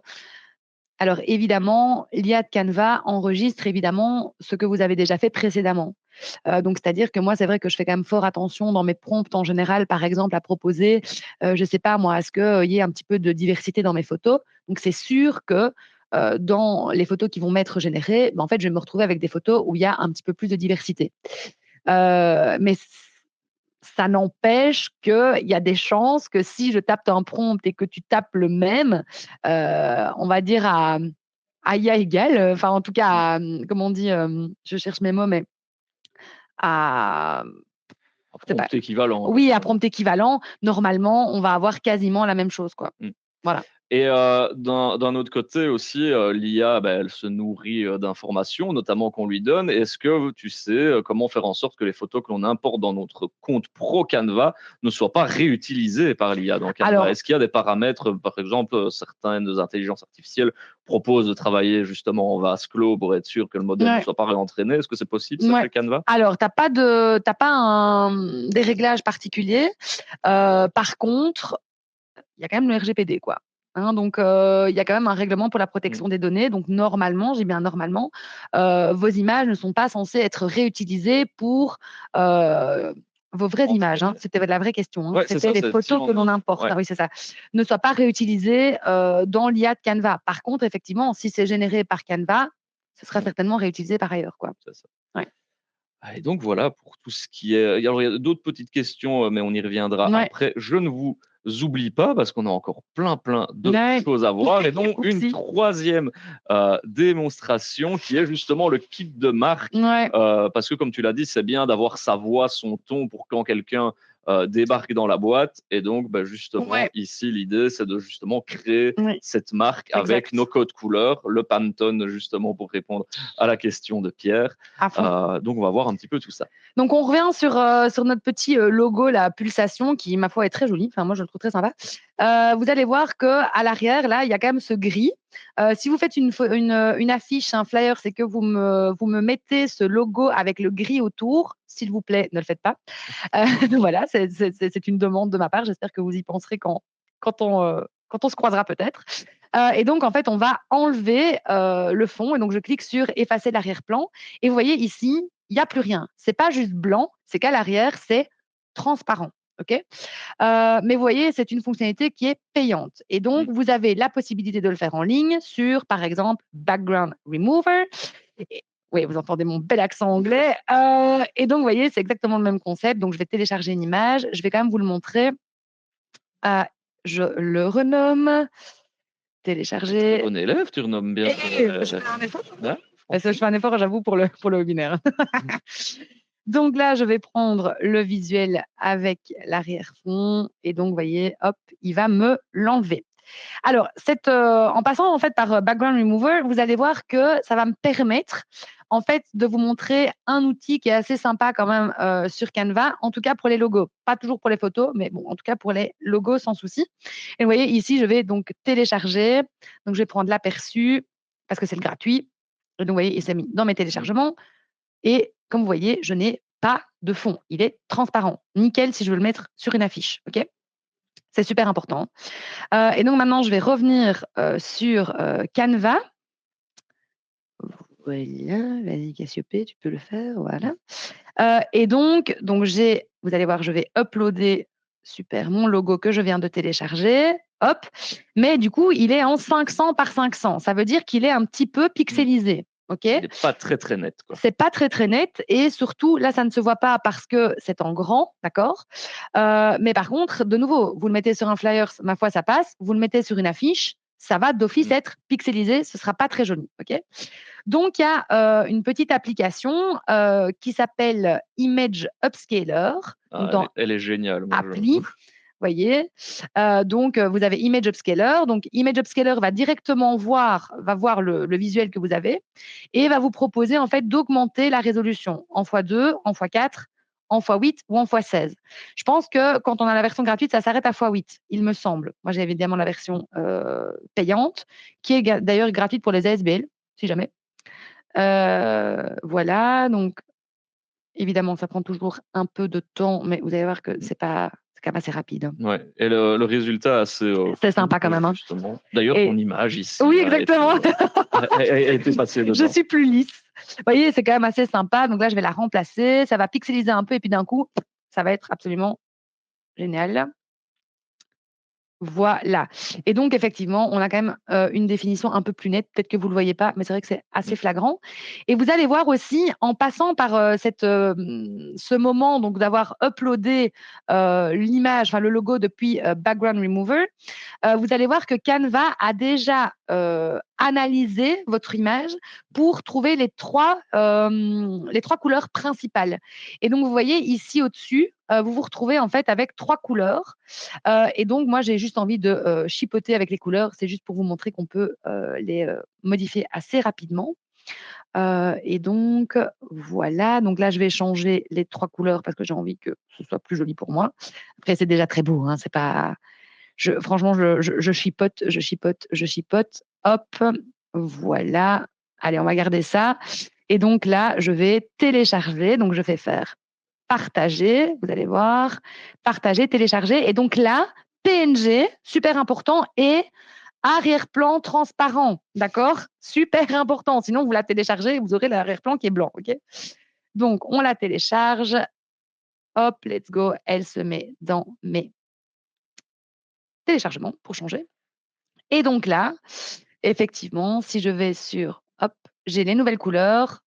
S2: alors évidemment, l'IA de Canva enregistre évidemment ce que vous avez déjà fait précédemment. Donc c'est-à-dire que moi, c'est vrai que je fais quand même fort attention dans mes prompts en général, par exemple, à proposer, je sais pas moi, à ce qu'il y ait un petit peu de diversité dans mes photos. Donc c'est sûr que, dans les photos qui vont m'être générées, en fait, je vais me retrouver avec des photos où il y a un petit peu plus de diversité. Mais ça n'empêche qu'il y a des chances que si je tape un prompt et que tu tapes le même, on va dire à IA égal, enfin en tout cas, comment on dit, je cherche mes mots, mais à,
S1: Un
S2: je sais pas,
S1: prompt équivalent.
S2: oui, à prompt équivalent, normalement, on va avoir quasiment la même chose, quoi.
S1: Mm.
S2: Voilà.
S1: Et d'un autre côté aussi, l'IA, elle se nourrit d'informations, notamment qu'on lui donne. Est-ce que tu sais comment faire en sorte que les photos que l'on importe dans notre compte pro Canva ne soient pas réutilisées par l'IA dans Canva?
S2: Alors,
S1: Est-ce qu'il y a des paramètres, par exemple, certaines intelligences artificielles proposent de travailler justement en vase clos pour être sûr que le modèle ne
S2: ouais,
S1: soit pas réentraîné? Est-ce que c'est possible ça
S2: ouais.
S1: chez Canva?
S2: Alors, t'as pas des réglages particuliers. Par contre, il y a quand même le RGPD, quoi. Hein, donc, il y a quand même un règlement pour la
S1: Mmh.
S2: protection des données. Donc, normalement, j'ai bien normalement, vos images ne sont pas censées être réutilisées pour vos vraies images. Hein.
S1: Entraîner.
S2: C'était la vraie question. Hein.
S1: Ouais, c'est
S2: C'était
S1: ça,
S2: les
S1: c'est si
S2: photos que
S1: on
S2: l'on importe.
S1: ouais,
S2: Ah oui, c'est ça. Ne soient pas réutilisées dans l'IA de Canva. Par contre, effectivement, si c'est généré par Canva, ce sera
S1: mmh,
S2: certainement réutilisé par ailleurs, quoi.
S1: c'est ça.
S2: Ouais.
S1: Ah et donc voilà pour tout ce qui est alors il y a d'autres petites questions, mais on y reviendra
S2: Ouais.
S1: après. Je ne vous oublie pas parce qu'on a encore plein de
S2: Ouais.
S1: choses à voir et donc une
S2: Oupsie.
S1: troisième démonstration qui est justement le kit de marque,
S2: Ouais.
S1: parce que comme tu l'as dit, c'est bien d'avoir sa voix, son ton pour quand quelqu'un, débarque dans la boîte et donc justement
S2: Ouais.
S1: ici l'idée c'est de justement créer
S2: Oui.
S1: cette marque avec nos
S2: Exact.
S1: codes couleurs, le Pantone justement pour répondre à la question de Pierre.
S2: À fond.
S1: Donc on va voir un petit peu tout ça.
S2: Donc on revient sur notre petit, logo, la pulsation qui, ma foi, est très joli. Enfin, moi, je le trouve très sympa. Vous allez voir qu'à l'arrière, là, il y a quand même ce gris. Si vous faites une affiche, un flyer, c'est que vous me mettez ce logo avec le gris autour. S'il vous plaît, ne le faites pas. Donc voilà, c'est une demande de ma part. J'espère que vous y penserez quand on se croisera peut-être. Et donc, en fait, on va enlever le fond. Et donc, je clique sur effacer l'arrière-plan. Et vous voyez ici, il n'y a plus rien. C'est pas juste blanc, c'est qu'à l'arrière, c'est transparent. OK. Mais vous voyez, c'est une fonctionnalité qui est payante. Et donc,
S1: Mmh.
S2: vous avez la possibilité de le faire en ligne sur, par exemple, Background Remover. Et- oui, vous entendez mon bel accent anglais. Et donc, vous voyez, c'est exactement le même concept. Donc, je vais télécharger une image. Je vais quand même vous le montrer. Euh, je le renomme.
S1: Tu es très
S2: Télécharger.
S1: bon élève, tu renommes bien.
S2: Je fais un effort.
S1: Ouais,
S2: Je
S1: franchement.
S2: fais un effort, j'avoue, pour le webinaire.
S1: Mmh.
S2: Donc là, je vais prendre le visuel avec l'arrière-fond et donc, vous voyez, hop, il va me l'enlever. Alors, en passant en fait par Background Remover, vous allez voir que ça va me permettre en fait de vous montrer un outil qui est assez sympa quand même sur Canva, en tout cas pour les logos. Pas toujours pour les photos, mais bon, en tout cas pour les logos sans souci. Et vous voyez, ici, je vais donc télécharger. Donc, je vais prendre l'aperçu parce que c'est le gratuit. Et donc, vous voyez, il s'est mis dans mes
S1: Mmh.
S2: téléchargements. Et comme vous voyez, je n'ai pas de fond. Il est transparent. Nickel si je veux le mettre sur une affiche. OK. C'est super important. Et donc maintenant, je vais revenir sur Canva. Voilà, vas-y Cassiopée, tu peux le faire, voilà. Et donc vous allez voir, je vais uploader, super, mon logo que je viens de télécharger, hop. Mais du coup, il est en 500 par 500. Ça veut dire qu'il est un petit peu
S1: Mmh.
S2: pixelisé, OK?
S1: Il est pas très net, quoi.
S2: C'est pas très, très net et surtout, là, ça ne se voit pas parce que c'est en grand, d'accord? Mais par contre, de nouveau, vous le mettez sur un flyer, ma foi, ça passe. Vous le mettez sur une affiche, ça va d'office
S1: Mmh.
S2: être pixelisé, ce sera pas très joli, OK? Donc il y a, une petite application, qui s'appelle Image Upscaler, donc
S1: Ah,
S2: dans
S1: elle est géniale, moi je
S2: Appli, voyez? Donc vous avez Image Upscaler. Donc Image Upscaler va voir le visuel que vous avez et va vous proposer en fait d'augmenter la résolution en x2, en x4, en x8 ou en x16. Je pense que quand on a la version gratuite, ça s'arrête à x8, il me semble. Moi, j'ai évidemment la version, payante qui est d'ailleurs gratuite pour les ASBL, si jamais. Voilà, donc évidemment, ça prend toujours un peu de temps, mais vous allez voir que
S1: mmh,
S2: c'est quand même assez rapide, hein.
S1: ouais et le résultat assez,
S2: C'est
S1: fou,
S2: sympa quand même, hein.
S1: justement. D'ailleurs, ton
S2: Et
S1: image ici
S2: oui,
S1: a été,
S2: exactement.
S1: a été passée
S2: Je
S1: dedans.
S2: suis plus lisse. Vous voyez, c'est quand même assez sympa. Donc là, je vais la remplacer. Ça va pixeliser un peu et puis d'un coup, ça va être absolument génial. Voilà. Et donc effectivement, on a quand même, une définition un peu plus nette. Peut-être que vous ne le voyez pas, mais c'est vrai que c'est assez
S1: Mmh.
S2: flagrant. Et vous allez voir aussi, en passant par, ce moment donc d'avoir uploadé, l'image, enfin le logo depuis, Background Remover, vous allez voir que Canva a déjà, analyser votre image pour trouver les trois couleurs principales. Et donc, vous voyez ici au-dessus, vous vous retrouvez en fait avec 3 couleurs. Et donc, moi, j'ai juste envie de chipoter avec les couleurs. C'est juste pour vous montrer qu'on peut les modifier assez rapidement. Et donc, voilà. Donc là, je vais changer les 3 couleurs parce que j'ai envie que ce soit plus joli pour moi. Après, c'est déjà très beau, hein, c'est pas... franchement, je chipote, je chipote, je chipote. Hop, voilà. Allez, on va garder ça. Et donc là, je vais télécharger. Donc, je vais faire partager. Vous allez voir. Partager, télécharger. Et donc là, PNG, super important, et arrière-plan transparent. D'accord? Super important. Sinon, vous la téléchargez et vous aurez l'arrière-plan qui est blanc. OK? Donc, on la télécharge. Hop, let's go. Elle se met dans mes téléchargements pour changer. Et donc là, effectivement, si je vais sur, hop, j'ai les nouvelles couleurs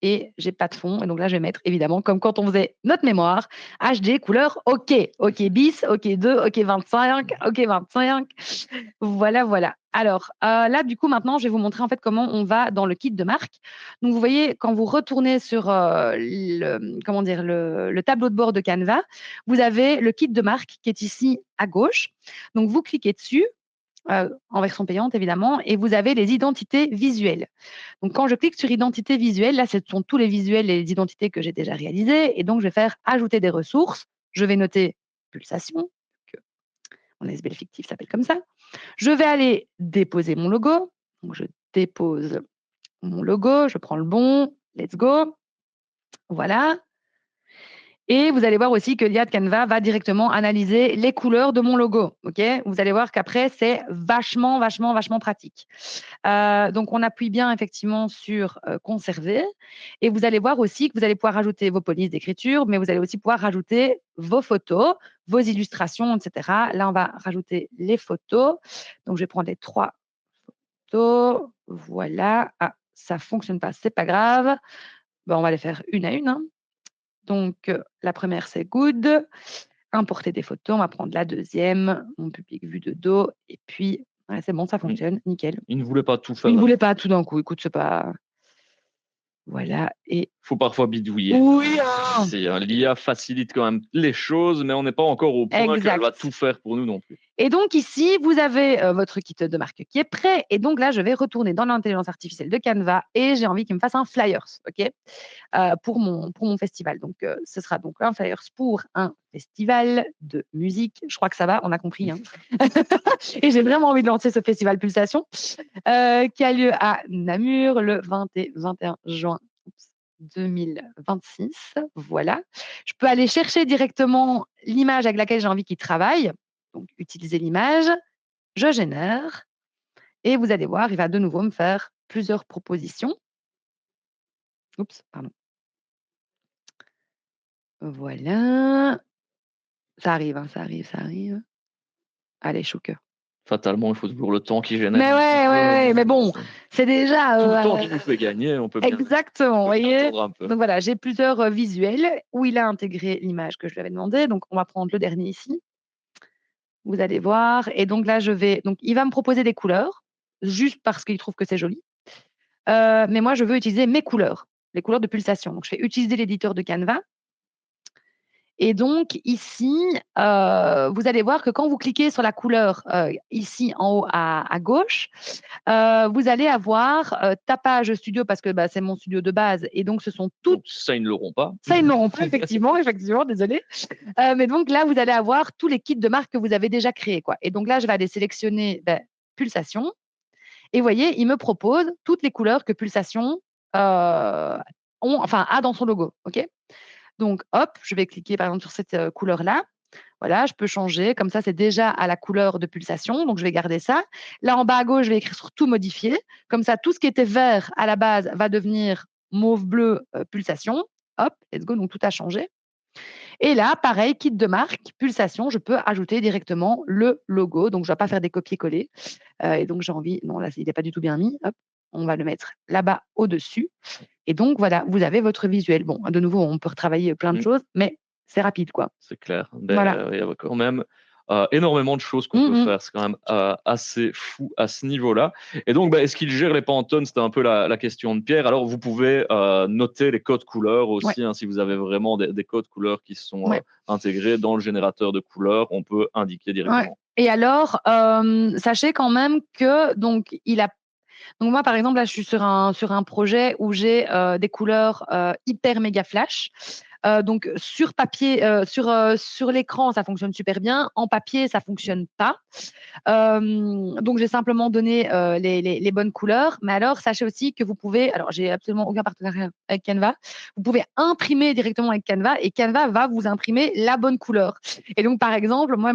S2: et j'ai pas de fond. Et donc là, je vais mettre, évidemment, comme quand on faisait notre mémoire, HD, couleur OK. OK bis, OK 2, OK 25, OK 25. Voilà, voilà. Alors là, du coup, maintenant, je vais vous montrer en fait comment on va dans le kit de marque. Donc, vous voyez, quand vous retournez sur comment dire, le tableau de bord de Canva, vous avez le kit de marque qui est ici à gauche. Donc, vous cliquez dessus. En version payante évidemment, et vous avez les identités visuelles. Donc quand je clique sur identité visuelle, là ce sont tous les visuels et les identités que j'ai déjà réalisés, et donc je vais faire ajouter des ressources. Je vais noter pulsation, que mon SBL fictif s'appelle comme ça. Je vais aller déposer mon logo. Donc je dépose mon logo, je prends le bon, let's go. Voilà. Et vous allez voir aussi que l'IA de Canva va directement analyser les couleurs de mon logo. Okay, vous allez voir qu'après, c'est vachement, vachement, vachement pratique. Donc, on appuie bien effectivement sur conserver. Et vous allez voir aussi que vous allez pouvoir rajouter vos polices d'écriture, mais vous allez aussi pouvoir rajouter vos photos, vos illustrations, etc. Là, on va rajouter les photos. Donc, je vais prendre les 3 photos. Voilà. Ah, ça ne fonctionne pas, c'est pas grave. Ben, on va les faire une à une, hein. Donc, la première, c'est good. Importer des photos. On va prendre la deuxième. Mon public vue de dos. Et puis, ouais, c'est bon, ça fonctionne. Nickel.
S1: Il ne voulait pas tout faire.
S2: Il ne voulait pas tout d'un coup. Écoute, c'est pas... Voilà. Et
S1: faut parfois bidouiller.
S2: oui, hein.
S1: L'IA facilite quand même les choses, mais on n'est pas encore au point qu'elle va tout faire pour nous non plus.
S2: Et donc ici, vous avez votre kit de marque qui est prêt. Et donc là, je vais retourner dans l'intelligence artificielle de Canva et j'ai envie qu'il me fasse un flyers, ok, pour mon festival. Donc ce sera donc un flyers pour un festival de musique. Je crois que ça va, on a compris, hein. Et j'ai vraiment envie de lancer ce festival Pulsation qui a lieu à Namur le 20 et 21 juin 2026. Voilà. Je peux aller chercher directement l'image avec laquelle j'ai envie qu'il travaille. Donc, utiliser l'image, je génère, et vous allez voir, il va de nouveau me faire plusieurs propositions. Oups, pardon. Voilà. Ça arrive, hein, ça arrive, ça arrive. Allez, choker.
S1: Fatalement, il faut toujours le temps qui génère.
S2: Mais ouais, mais bon, c'est déjà...
S1: tout le temps qui nous fait gagner, on peut bien...
S2: Exactement, vous voyez.
S1: Donc
S2: voilà, j'ai plusieurs visuels où il a intégré l'image que je lui avais demandé. Donc, on va prendre le dernier ici. Vous allez voir. Et donc là, donc, il va me proposer des couleurs, juste parce qu'il trouve que c'est joli. Mais moi, je veux utiliser mes couleurs, les couleurs de pulsation. Donc, je vais utiliser l'éditeur de Canva. Et donc, ici, vous allez voir que quand vous cliquez sur la couleur ici en haut à gauche, vous allez avoir tapage studio parce que c'est mon studio de base. Et donc, ce sont toutes... Donc,
S1: ça, ils ne l'auront pas.
S2: Ça, ils ne l'auront pas, effectivement, désolé. Mais donc, là, vous allez avoir tous les kits de marque que vous avez déjà créés, quoi. Et donc, là, je vais aller sélectionner Pulsation. Et vous voyez, il me propose toutes les couleurs que Pulsation a dans son logo. OK ? Donc, hop, je vais cliquer par exemple sur cette couleur-là. Voilà, je peux changer. Comme ça, c'est déjà à la couleur de Pulsation. Donc, je vais garder ça. Là, en bas à gauche, je vais écrire sur tout modifier. Comme ça, tout ce qui était vert à la base va devenir mauve bleu Pulsation. Hop, let's go. Donc, tout a changé. Et là, pareil, kit de marque, Pulsation, je peux ajouter directement le logo. Donc, je ne vais pas faire des copier-coller. Et donc, j'ai envie... Non, là, il n'est pas du tout bien mis. Hop, on va le mettre là-bas au-dessus. Et donc, voilà, vous avez votre visuel. Bon, de nouveau, on peut retravailler plein de choses, mais c'est rapide, quoi.
S1: C'est clair. Il y a quand même énormément de choses qu'on peut faire. C'est quand même assez fou à ce niveau-là. Et donc, est-ce qu'il gère les Pantone? C'était un peu la question de Pierre. Alors, vous pouvez noter les codes couleurs aussi, si vous avez vraiment des codes couleurs qui sont intégrés dans le générateur de couleurs, on peut indiquer directement.
S2: Et alors, sachez quand même que donc moi, par exemple, là, je suis sur un projet où j'ai des couleurs hyper méga flash. Donc sur papier, sur l'écran, ça fonctionne super bien. En papier, ça fonctionne pas. Donc j'ai simplement donné les bonnes couleurs. Mais alors, sachez aussi que vous pouvez, alors j'ai absolument aucun partenariat avec Canva, vous pouvez imprimer directement avec Canva et Canva va vous imprimer la bonne couleur. Et donc, par exemple, moi,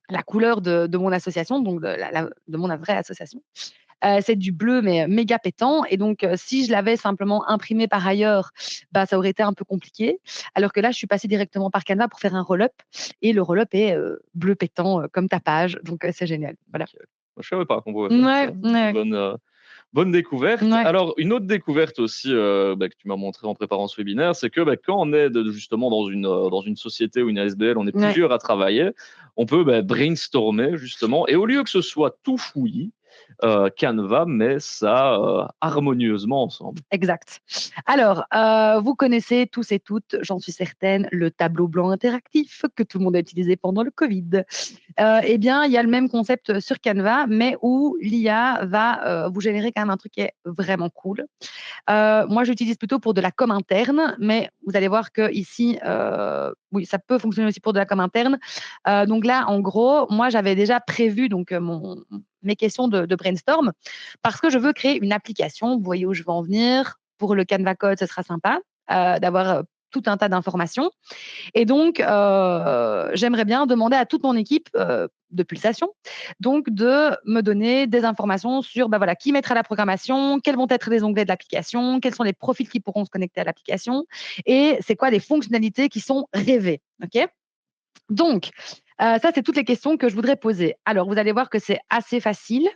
S2: la couleur de mon association, donc de mon vraie association, c'est du bleu, mais méga pétant. Et donc, si je l'avais simplement imprimé par ailleurs, ça aurait été un peu compliqué. Alors que là, je suis passée directement par Canva pour faire un roll-up. Et le roll-up est bleu pétant, comme ta page. Donc, c'est génial. Voilà.
S1: Okay. Je ne savais pas qu'on pouvait faire ça. Bonne découverte.
S2: Ouais.
S1: Alors, une autre découverte aussi que tu m'as montré en préparant ce webinaire, c'est que quand on est justement dans une société ou une ASBL, on est plusieurs à travailler, on peut brainstormer justement. Et au lieu que ce soit tout fouillis, Canva met ça harmonieusement ensemble.
S2: Exact. Alors, vous connaissez tous et toutes, j'en suis certaine, le tableau blanc interactif que tout le monde a utilisé pendant le Covid. Eh bien, il y a le même concept sur Canva, mais où l'IA va vous générer quand même un truc qui est vraiment cool. Moi, j'utilise plutôt pour de la com interne, mais vous allez voir que ici, oui, ça peut fonctionner aussi pour de la com interne. Donc là, en gros, moi, j'avais déjà prévu donc mes questions de brainstorm parce que je veux créer une application. Vous voyez où je veux en venir. Pour le Canva Code, ce sera sympa d'avoir tout un tas d'informations. Et donc, j'aimerais bien demander à toute mon équipe de pulsation donc de me donner des informations sur qui mettra la programmation, quels vont être les onglets de l'application, quels sont les profils qui pourront se connecter à l'application et c'est quoi les fonctionnalités qui sont rêvées. OK ? Donc, ça, c'est toutes les questions que je voudrais poser. Alors, vous allez voir que c'est assez facile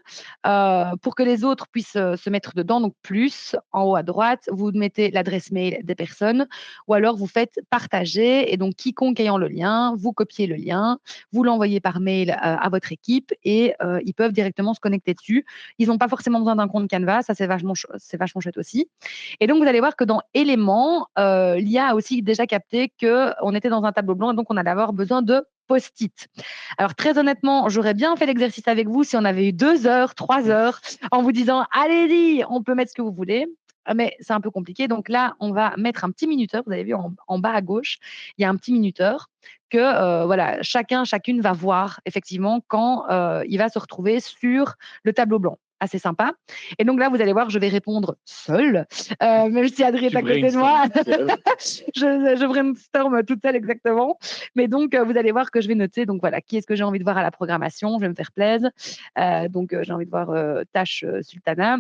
S2: pour que les autres puissent se mettre dedans. Donc, plus, en haut à droite, vous mettez l'adresse mail des personnes ou alors vous faites partager et donc quiconque ayant le lien, vous copiez le lien, vous l'envoyez par mail à votre équipe et ils peuvent directement se connecter dessus. Ils n'ont pas forcément besoin d'un compte Canva, ça c'est vachement chouette aussi. Et donc, vous allez voir que dans éléments, l'IA a aussi déjà capté qu'on était dans un tableau blanc et donc on allait avoir besoin de post-it. Alors très honnêtement, j'aurais bien fait l'exercice avec vous si on avait eu 2 heures, 3 heures, en vous disant allez-y, on peut mettre ce que vous voulez. Mais c'est un peu compliqué. Donc là, on va mettre un petit minuteur. Vous avez vu en bas à gauche, il y a un petit minuteur que chacune va voir effectivement quand il va se retrouver sur le tableau blanc. Assez sympa. Et donc là, vous allez voir, je vais répondre seule, même si Adrien est à côté de moi. je brainstorm toute seule exactement. Mais donc, vous allez voir que je vais noter, donc voilà, qui est-ce que j'ai envie de voir à la programmation, je vais me faire plaisir. Donc, j'ai envie de voir Tash Sultana.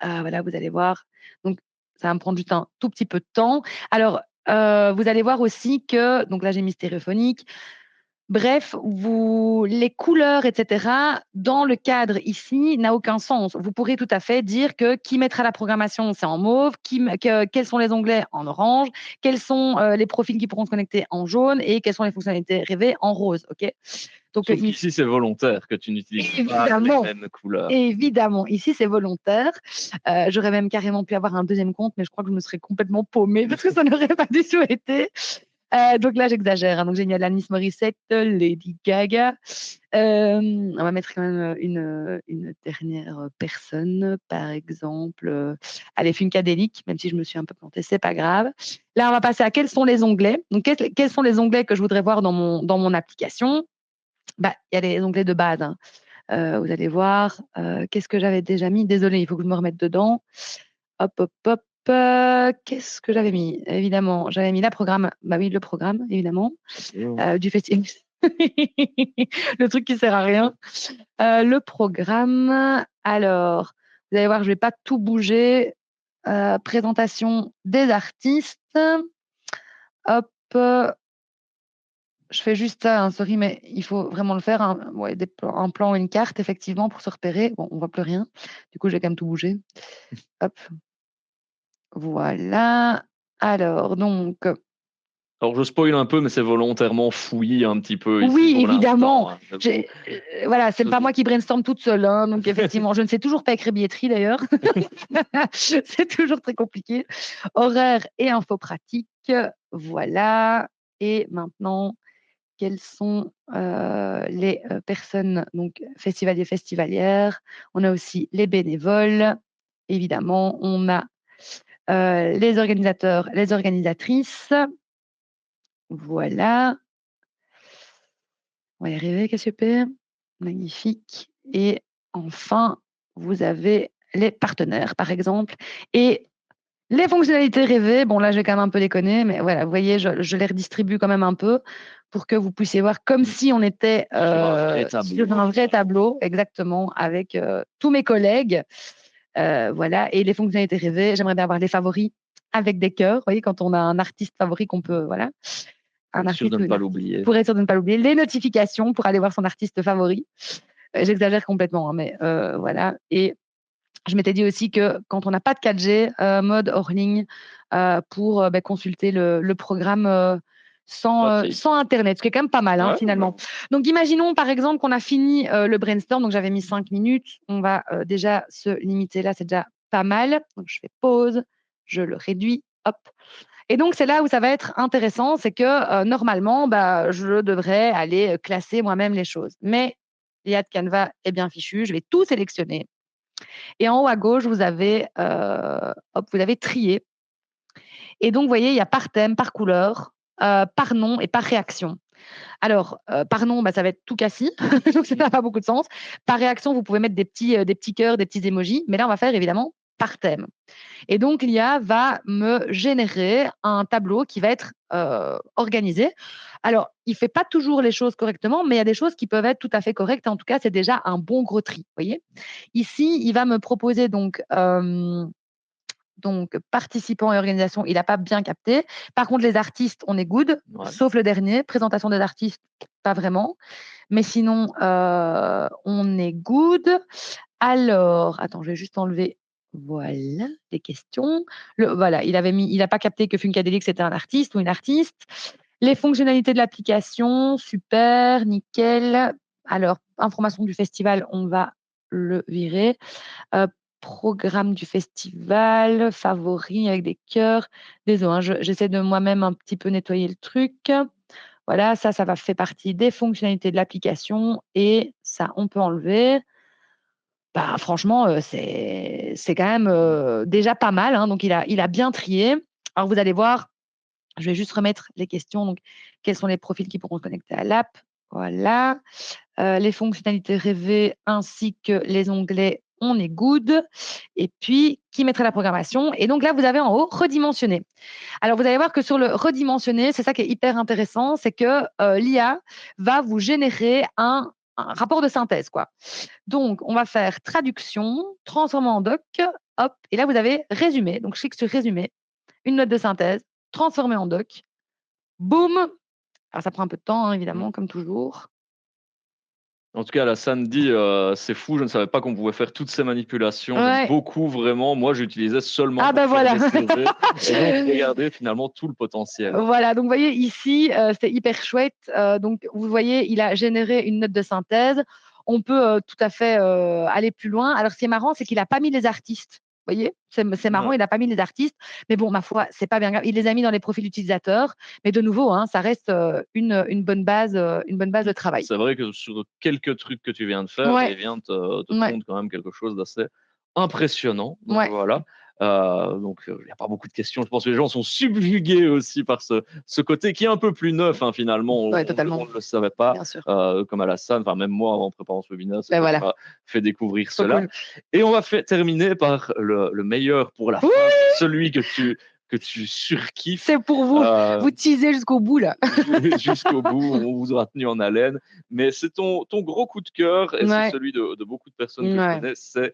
S2: Voilà, vous allez voir. Donc, ça va me prendre juste un tout petit peu de temps. Alors, vous allez voir aussi que, donc là, j'ai mis stéréophonique. Bref, les couleurs, etc., dans le cadre ici, n'a aucun sens. Vous pourrez tout à fait dire que qui mettra la programmation, c'est en mauve, quels sont les onglets en orange, quels sont les profils qui pourront se connecter en jaune et quelles sont les fonctionnalités rêvées en rose. Ok.
S1: Donc, ici, c'est volontaire que tu n'utilises pas les mêmes couleurs.
S2: Évidemment, ici, c'est volontaire. J'aurais même carrément pu avoir un deuxième compte, mais je crois que je me serais complètement paumée parce que ça n'aurait pas du tout été. Donc là, j'exagère. Hein. Donc, j'ai mis Alanis Morissette, Lady Gaga. On va mettre quand même une dernière personne, par exemple. Allez, Funkadelic, même si je me suis un peu plantée, c'est pas grave. Là, on va passer à quels sont les onglets. Donc, quels sont les onglets que je voudrais voir dans mon application? Il y a les onglets de base. Hein. Vous allez voir. Qu'est-ce que j'avais déjà mis? Désolée, il faut que je me remette dedans. Hop, hop, hop. Qu'est-ce que j'avais mis? Évidemment, j'avais mis le programme, évidemment, du festival. Le truc qui sert à rien. Le programme. Alors, vous allez voir, je vais pas tout bouger. Présentation des artistes. Hop. Je fais juste ça, hein, sorry, mais il faut vraiment le faire. Hein. Ouais, un plan, une carte, effectivement, pour se repérer. Bon, on voit plus rien. Du coup, j'ai quand même tout bougé. Hop. Voilà. Alors, donc,
S1: Alors, je spoil un peu, mais c'est volontairement fouillis un petit peu ici
S2: Oui,
S1: pour
S2: évidemment.
S1: l'instant, hein. J'avoue.
S2: Voilà, c'est pas moi qui brainstorm toute seule, hein, donc effectivement, je ne sais toujours pas écrire billetterie d'ailleurs. C'est toujours très compliqué. Horaire et info pratique, voilà. Et maintenant, quelles sont les personnes, donc festivaliers, festivalières. On a aussi les bénévoles, évidemment. On a les organisateurs, les organisatrices. Voilà. On va y arriver, Cassiopée. Magnifique. Et enfin, vous avez les partenaires, par exemple. Et les fonctionnalités rêvées, bon là, je vais quand même un peu déconner, mais voilà, vous voyez, je les redistribue quand même un peu pour que vous puissiez voir comme si on était
S1: Sur un vrai tableau.
S2: sur un vrai tableau, exactement, avec tous mes collègues. Voilà. Et les fonctionnalités rêvées, j'aimerais bien avoir les favoris avec des cœurs. Vous voyez, quand on a un artiste favori qu'on peut, voilà, un
S1: Être sûr
S2: artiste
S1: de
S2: ou
S1: ne
S2: une
S1: pas
S2: artiste,
S1: l'oublier.
S2: pour être sûr de ne pas l'oublier. Les notifications pour aller voir son artiste favori. J'exagère complètement, hein, mais voilà. Et je m'étais dit aussi que quand on n'a pas de 4G, mode hors ligne pour consulter le programme
S1: Pratique.
S2: sans Internet, ce qui est quand même pas mal, hein,
S1: Ouais,
S2: finalement. Donc, imaginons par exemple qu'on a fini le brainstorm, donc j'avais mis 5 minutes. On va déjà se limiter là, c'est déjà pas mal. Donc, je fais pause, je le réduis, hop. Et donc, c'est là où ça va être intéressant, c'est que normalement, je devrais aller classer moi-même les choses. Mais l'IA de Canva est bien fichue, je vais tout sélectionner. Et en haut à gauche, vous avez, vous avez trié. Et donc, vous voyez, il y a par thème, par couleur, par nom et par réaction. Alors, par nom, ça va être tout cassis, donc ça n'a pas beaucoup de sens. Par réaction, vous pouvez mettre des petits cœurs, des petits emojis, mais là, on va faire évidemment par thème. Et donc, l'IA va me générer un tableau qui va être organisé. Alors, il ne fait pas toujours les choses correctement, mais il y a des choses qui peuvent être tout à fait correctes. En tout cas, c'est déjà un bon gros tri. Vous voyez. Ici, il va me proposer donc participants et organisation, il n'a pas bien capté. Par contre, les artistes, on est good,
S1: ouais.
S2: sauf le dernier, présentation des artistes, pas vraiment. Mais sinon, on est good. Alors, attends, je vais juste enlever. Voilà, les questions. Voilà, il n'a pas capté que Funkadelic c'était un artiste ou une artiste. Les fonctionnalités de l'application, super, nickel. Alors, information du festival, on va le virer. Euh, Programme du festival, favoris avec des cœurs. Désolé, hein, j'essaie de moi-même un petit peu nettoyer le truc. Voilà, ça va faire partie des fonctionnalités de l'application et ça, on peut enlever. Franchement, c'est quand même déjà pas mal, hein, donc il a bien trié. Alors, vous allez voir, je vais juste remettre les questions. Donc, quels sont les profils qui pourront se connecter à l'app? Voilà. Les fonctionnalités rêvées ainsi que les onglets, on est good. Et puis, qui mettrait la programmation? Et donc là, vous avez en haut redimensionner. Alors, vous allez voir que sur le redimensionner, c'est ça qui est hyper intéressant, c'est que l'IA va vous générer un rapport de synthèse, quoi. Donc, on va faire traduction, transformer en doc, hop, et là, vous avez résumé. Donc, je clique sur résumé, une note de synthèse, transformer en doc, boum. Alors, ça prend un peu de temps, hein, évidemment, comme toujours.
S1: En tout cas, la samedi, c'est fou. Je ne savais pas qu'on pouvait faire toutes ces manipulations. J'aime
S2: Ouais.
S1: beaucoup, vraiment. Moi, j'utilisais seulement
S2: Ah
S1: pour
S2: ben
S1: faire
S2: voilà.
S1: des CV. Et donc, regardez finalement tout le potentiel.
S2: Voilà, donc vous voyez ici, c'est hyper chouette. Donc vous voyez, il a généré une note de synthèse. On peut tout à fait aller plus loin. Alors ce qui est marrant, c'est qu'il n'a pas mis les artistes. Vous voyez, c'est marrant,
S1: Ouais.
S2: il n'a pas mis les artistes. Mais bon, ma foi, c'est pas bien grave. Il les a mis dans les profils utilisateurs. Mais de nouveau, hein, ça reste une bonne base de travail.
S1: C'est vrai que sur quelques trucs que tu viens de faire,
S2: Ouais,
S1: il vient te
S2: ouais,
S1: pondre quand même quelque chose d'assez impressionnant. Donc
S2: ouais.
S1: voilà. Il n'y a pas beaucoup de questions. Je pense que les gens sont subjugués aussi par ce côté qui est un peu plus neuf, hein, finalement.
S2: Ouais,
S1: On
S2: totalement.
S1: ne le savait pas,
S2: Bien sûr.
S1: comme Alassane. Enfin, même moi, en préparant ce webinaire, c'est
S2: Ben
S1: toi qui
S2: voilà,
S1: m'as fait découvrir
S2: trop
S1: cela.
S2: cool.
S1: Et on va terminer par le meilleur pour la
S2: Oui,
S1: fin, celui que tu surkiffes.
S2: c'est pour vous.
S1: Euh,
S2: Vous teasez jusqu'au bout là.
S1: Jusqu'au bout, on vous aura tenu en haleine. Mais c'est ton gros coup de cœur, et c'est
S2: Ouais,
S1: celui de beaucoup de personnes que je
S2: ouais.
S1: connais, c'est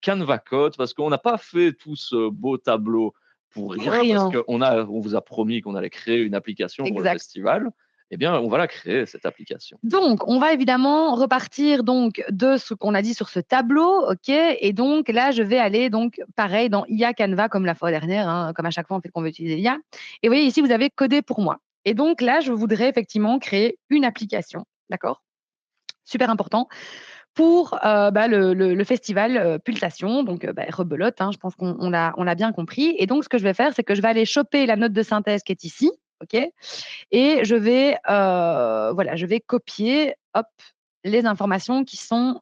S1: Canva Code, parce qu'on n'a pas fait tout ce beau tableau pour rien, parce
S2: Rien.
S1: qu'on vous a promis qu'on allait créer une application pour le
S2: Exact.
S1: festival. Eh bien, on va la créer, cette application.
S2: Donc, on va évidemment repartir donc de ce qu'on a dit sur ce tableau, ok. Et donc là, je vais aller donc pareil dans IA Canva comme la fois dernière, hein, comme à chaque fois on fait qu'on veut utiliser l'IA. Et vous voyez ici, vous avez codé pour moi. Et donc là, je voudrais effectivement créer une application, d'accord? Super important pour le festival Pulsation, donc rebelote, hein, je pense qu'on l'a bien compris. Et donc, ce que je vais faire, c'est que je vais aller choper la note de synthèse qui est ici, ok? Et je vais copier, hop, les informations qui sont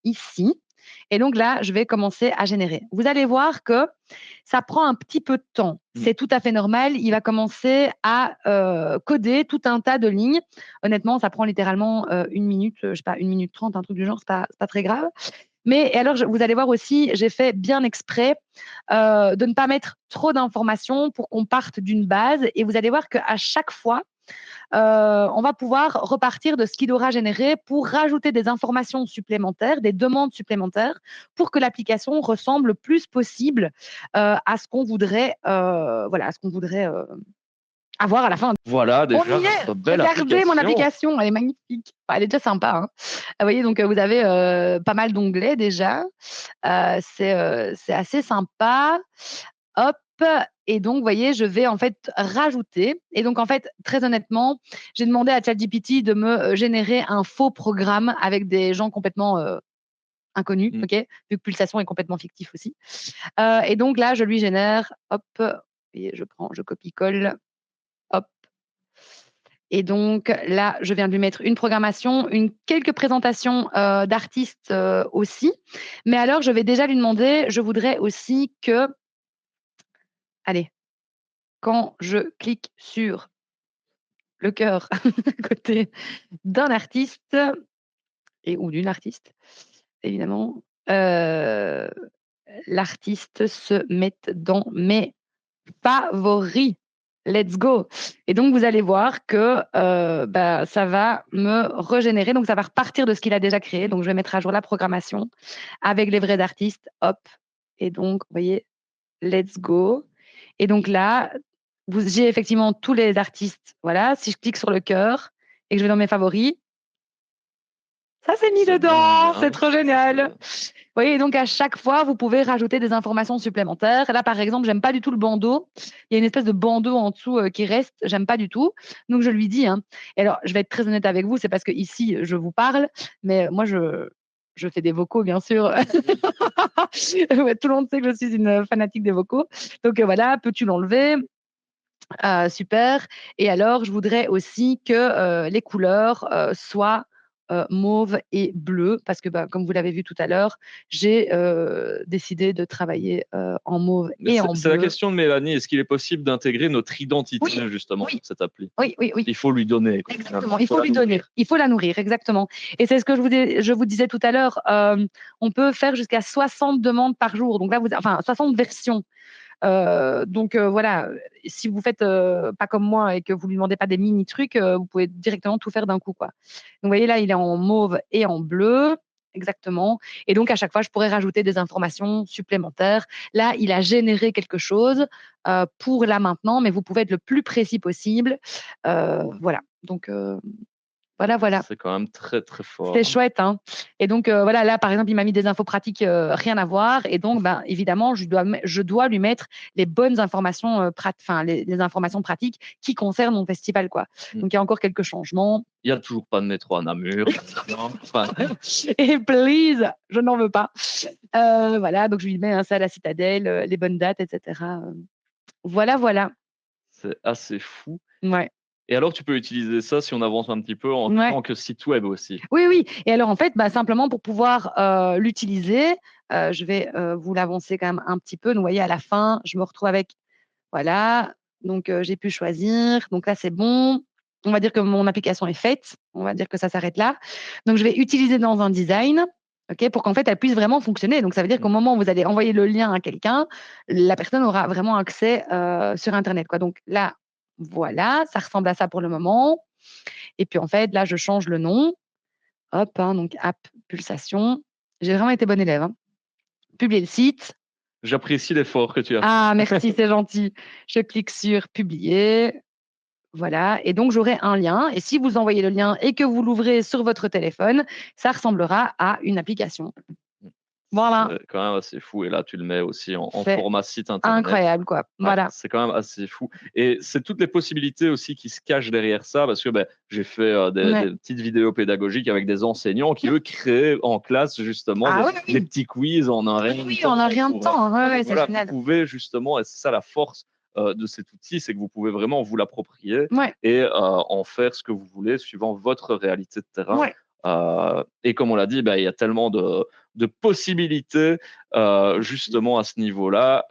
S2: ici. Et donc là, je vais commencer à générer. Vous allez voir que ça prend un petit peu de temps. C'est tout à fait normal. Il va commencer à coder tout un tas de lignes. Honnêtement, ça prend littéralement 1 minute, je sais pas, 1 minute 30, un truc du genre, c'est pas très grave. Mais alors, vous allez voir aussi, j'ai fait bien exprès de ne pas mettre trop d'informations pour qu'on parte d'une base. Et vous allez voir qu'à chaque fois, on va pouvoir repartir de ce qu'il aura généré pour rajouter des informations supplémentaires, des demandes supplémentaires, pour que l'application ressemble le plus possible à ce qu'on voudrait, à ce qu'on voudrait avoir à la fin.
S1: Voilà,
S2: On
S1: déjà,
S2: y est.
S1: votre belle
S2: Regardez mon
S1: application.
S2: application, elle est magnifique. Enfin, elle est déjà sympa, hein. Vous voyez, donc vous avez pas mal d'onglets déjà. C'est assez sympa. Hop. Et donc, vous voyez, je vais en fait rajouter. Et donc, en fait, très honnêtement, j'ai demandé à ChatGPT de me générer un faux programme avec des gens complètement inconnus, ok? Vu que Pulsation est complètement fictif aussi. Et donc là, je lui génère, hop, et je copie-colle, hop. Et donc là, je viens de lui mettre une programmation, quelques présentations d'artistes aussi. Mais alors, je vais déjà lui demander, je voudrais aussi que, allez, quand je clique sur le cœur à côté d'un artiste ou d'une artiste, évidemment, l'artiste se mette dans mes favoris. Let's go. Et donc, vous allez voir que ça va me régénérer. Donc, ça va repartir de ce qu'il a déjà créé. Donc, je vais mettre à jour la programmation avec les vrais artistes. Hop. Et donc, vous voyez, let's go. Et donc là, j'ai effectivement tous les artistes. Voilà. Si je clique sur le cœur et que je vais dans mes favoris, ça s'est mis dedans. C'est trop génial. Vous voyez, donc à chaque fois, vous pouvez rajouter des informations supplémentaires. Là, par exemple, j'aime pas du tout le bandeau. Il y a une espèce de bandeau en dessous qui reste. J'aime pas du tout. Donc, je lui dis, hein. Et alors, je vais être très honnête avec vous, c'est parce que ici, je vous parle, mais moi, je fais des vocaux, bien sûr. Ouais, tout le monde sait que je suis une fanatique des vocaux. Donc, voilà, peux-tu l'enlever? Super. Et alors, je voudrais aussi que les couleurs soient mauve et bleu, parce que comme vous l'avez vu tout à l'heure, j'ai décidé de travailler en mauve
S1: Mais
S2: et en
S1: c'est la
S2: bleu.
S1: question de Mélanie. Est-ce qu'il est possible d'intégrer notre identité,
S2: Oui,
S1: justement,
S2: oui.
S1: dans cette appli?
S2: Oui, oui, oui.
S1: Il faut lui donner.
S2: Exactement, il faut lui donner. Il faut la nourrir, exactement. Et c'est ce que je vous disais tout à l'heure. On peut faire jusqu'à 60 demandes par jour. Donc là, 60 versions. Donc voilà, si vous faites pas comme moi et que vous lui demandez pas des mini trucs, vous pouvez directement tout faire d'un coup, quoi. Donc vous voyez là, il est en mauve et en bleu, exactement. Et donc à chaque fois, je pourrais rajouter des informations supplémentaires. Là, il a généré quelque chose pour là maintenant, mais vous pouvez être le plus précis possible. Voilà. Donc voilà.
S1: C'est quand même très, très fort.
S2: C'est chouette, hein. Et donc voilà, là, par exemple, il m'a mis des infos pratiques, rien à voir. Et donc, évidemment, je dois lui mettre les bonnes informations, les informations pratiques qui concernent mon festival, quoi. Donc, il y a encore quelques changements.
S1: Il y a toujours pas de métro à Namur. Enfin,
S2: Et please, je n'en veux pas. Voilà, donc je lui mets ça à la citadelle, les bonnes dates, et cetera. Voilà.
S1: c'est assez fou.
S2: Ouais.
S1: Et alors, tu peux utiliser ça, si on avance un petit peu, en tant que site web aussi.
S2: Oui. Et alors, en fait, simplement pour pouvoir l'utiliser, je vais vous l'avancer quand même un petit peu. Donc, vous voyez, à la fin, je me retrouve avec, voilà, donc j'ai pu choisir. Donc là, c'est bon. On va dire que mon application est faite. On va dire que ça s'arrête là. Donc, je vais utiliser dans un design, ok, pour qu'en fait, elle puisse vraiment fonctionner. Donc, ça veut dire qu'au moment où vous allez envoyer le lien à quelqu'un, la personne aura vraiment accès sur Internet, quoi. Donc là, voilà, ça ressemble à ça pour le moment. Et puis, en fait, là, je change le nom. Hop, hein, donc app Pulsation. J'ai vraiment été bonne élève, hein. Publier le site.
S1: J'apprécie l'effort que tu as fait.
S2: Ah, merci, c'est gentil. Je clique sur publier. Voilà. Et donc, j'aurai un lien. Et si vous envoyez le lien et que vous l'ouvrez sur votre téléphone, ça ressemblera à une application. Voilà,
S1: C'est quand même assez fou. Et là, tu le mets aussi en
S2: c'est
S1: format site internet.
S2: incroyable, quoi.
S1: Ouais,
S2: Voilà.
S1: c'est quand même assez fou. Et c'est toutes les possibilités aussi qui se cachent derrière ça, parce que j'ai fait
S2: Ouais.
S1: des petites vidéos pédagogiques avec des enseignants qui, eux, créaient en classe justement
S2: Ah oui,
S1: des
S2: oui.
S1: petits quiz en un
S2: Oui,
S1: rien de
S2: oui,
S1: temps.
S2: on a rien de
S1: Pour,
S2: temps. Ouais, ouais, c'est
S1: voilà, vous
S2: génial.
S1: pouvez justement, et c'est ça la force de cet outil, c'est que vous pouvez vraiment vous l'approprier
S2: Ouais,
S1: et en faire ce que vous voulez suivant votre réalité de terrain.
S2: ouais.
S1: Et comme on l'a dit, il y a tellement de possibilités justement à ce niveau-là.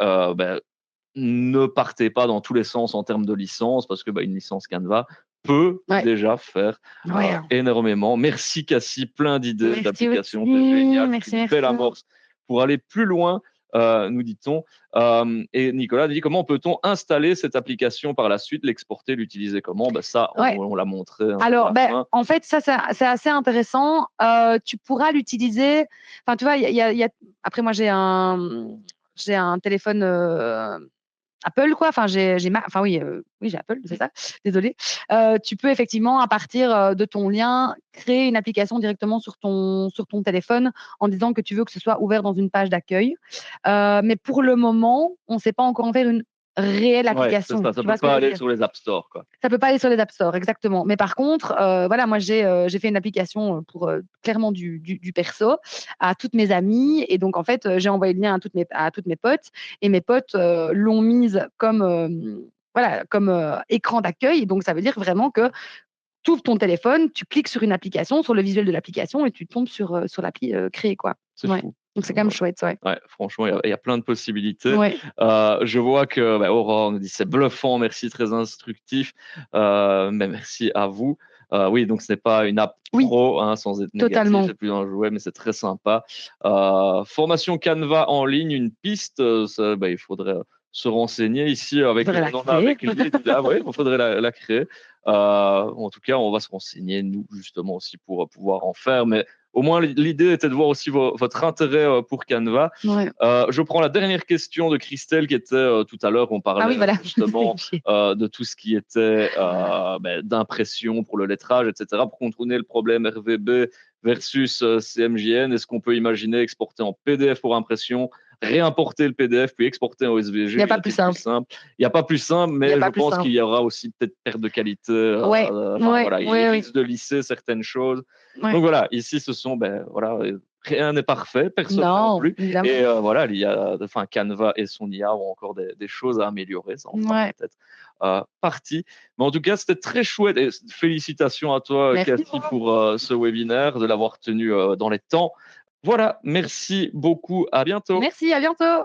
S1: Ne partez pas dans tous les sens en termes de licence, parce que une licence Canva peut
S2: Ouais.
S1: déjà faire
S2: Ouais.
S1: énormément. Merci Cassie, plein d'idées
S2: Merci
S1: d'applications,
S2: aussi.
S1: c'est génial, c'est
S2: Merci,
S1: une belle
S2: merci.
S1: amorce pour aller plus loin, nous dit-on. Et Nicolas dit comment peut-on installer cette application par la suite, l'exporter, l'utiliser comment? Ça,
S2: Ouais.
S1: on l'a montré à
S2: Alors,
S1: la fin.
S2: en fait, ça, c'est assez intéressant. Tu pourras l'utiliser. Enfin, tu vois, après, moi, j'ai un téléphone Apple, quoi. Enfin, enfin, oui, oui, j'ai Apple, c'est ça. Désolée. Tu peux effectivement, à partir de ton lien, créer une application directement sur ton téléphone en disant que tu veux que ce soit ouvert dans une page d'accueil. Mais pour le moment, on ne sait pas encore en faire une réelle
S1: Ouais, c'est
S2: application.
S1: ça. Ça
S2: Tu
S1: peut
S2: vois ce que je
S1: pas
S2: veux
S1: aller
S2: dire?
S1: sur les App Store, quoi.
S2: Ça peut pas aller sur les App Store, exactement. Mais par contre, voilà, moi j'ai fait une application pour clairement du perso à toutes mes amies et donc en fait j'ai envoyé le lien à toutes mes potes et mes potes l'ont mise comme voilà comme écran d'accueil. Donc ça veut dire vraiment que tu ouvres ton téléphone, tu cliques sur une application, sur le visuel de l'application et tu tombes sur l'appli créée, quoi.
S1: C'est
S2: Ouais.
S1: fou.
S2: Donc c'est quand même chouette, ouais.
S1: Ouais, franchement, il y a plein de possibilités.
S2: Ouais.
S1: Je vois que Aurore nous dit c'est bluffant, merci, très instructif. Mais merci à vous. Oui, donc ce n'est pas une app
S2: Oui,
S1: pro, hein, sans être négatif,
S2: totalement.
S1: c'est plus un jouet, mais c'est très sympa. Formation Canva en ligne, une piste, il faudrait se renseigner ici avec,
S2: Faudrait la
S1: on en a
S2: créer.
S1: avec Gilles. Ah ouais, il faudrait la créer. En tout cas, on va se renseigner, nous, justement, aussi pour pouvoir en faire. Mais au moins, l'idée était de voir aussi votre intérêt pour Canva.
S2: Ouais.
S1: Je prends la dernière question de Christelle qui était tout à l'heure, on
S2: Ah
S1: parlait
S2: oui, voilà.
S1: justement de tout ce qui était d'impression pour le lettrage, etc. Pour contourner le problème RVB versus CMJN, est-ce qu'on peut imaginer exporter en PDF pour impression, réimporter le PDF, puis exporter en
S2: Il n'y
S1: SVG?
S2: a
S1: Y
S2: pas plus
S1: a-t-il plus
S2: simple.
S1: simple? Il n'y a pas plus simple,
S2: Il n'y a
S1: mais je
S2: pas plus
S1: pense qu'il
S2: simple.
S1: y aura aussi peut-être perte de qualité.
S2: Ouais,
S1: Enfin
S2: ouais,
S1: voilà, il
S2: ouais, oui.
S1: risque de lisser certaines choses.
S2: Ouais.
S1: Donc voilà, ici ce sont voilà, rien n'est parfait, personne non
S2: Non,
S1: plus.
S2: évidemment.
S1: Et voilà, il y a, enfin, Canva et son IA ont encore des choses à améliorer. Ça en fera
S2: Ouais.
S1: peut-être partie. Mais en tout cas, c'était très chouette. Et félicitations à toi,
S2: Merci.
S1: Cathy, pour ce webinaire, de l'avoir tenu dans les temps. Voilà, merci beaucoup. À bientôt.
S2: Merci, à bientôt.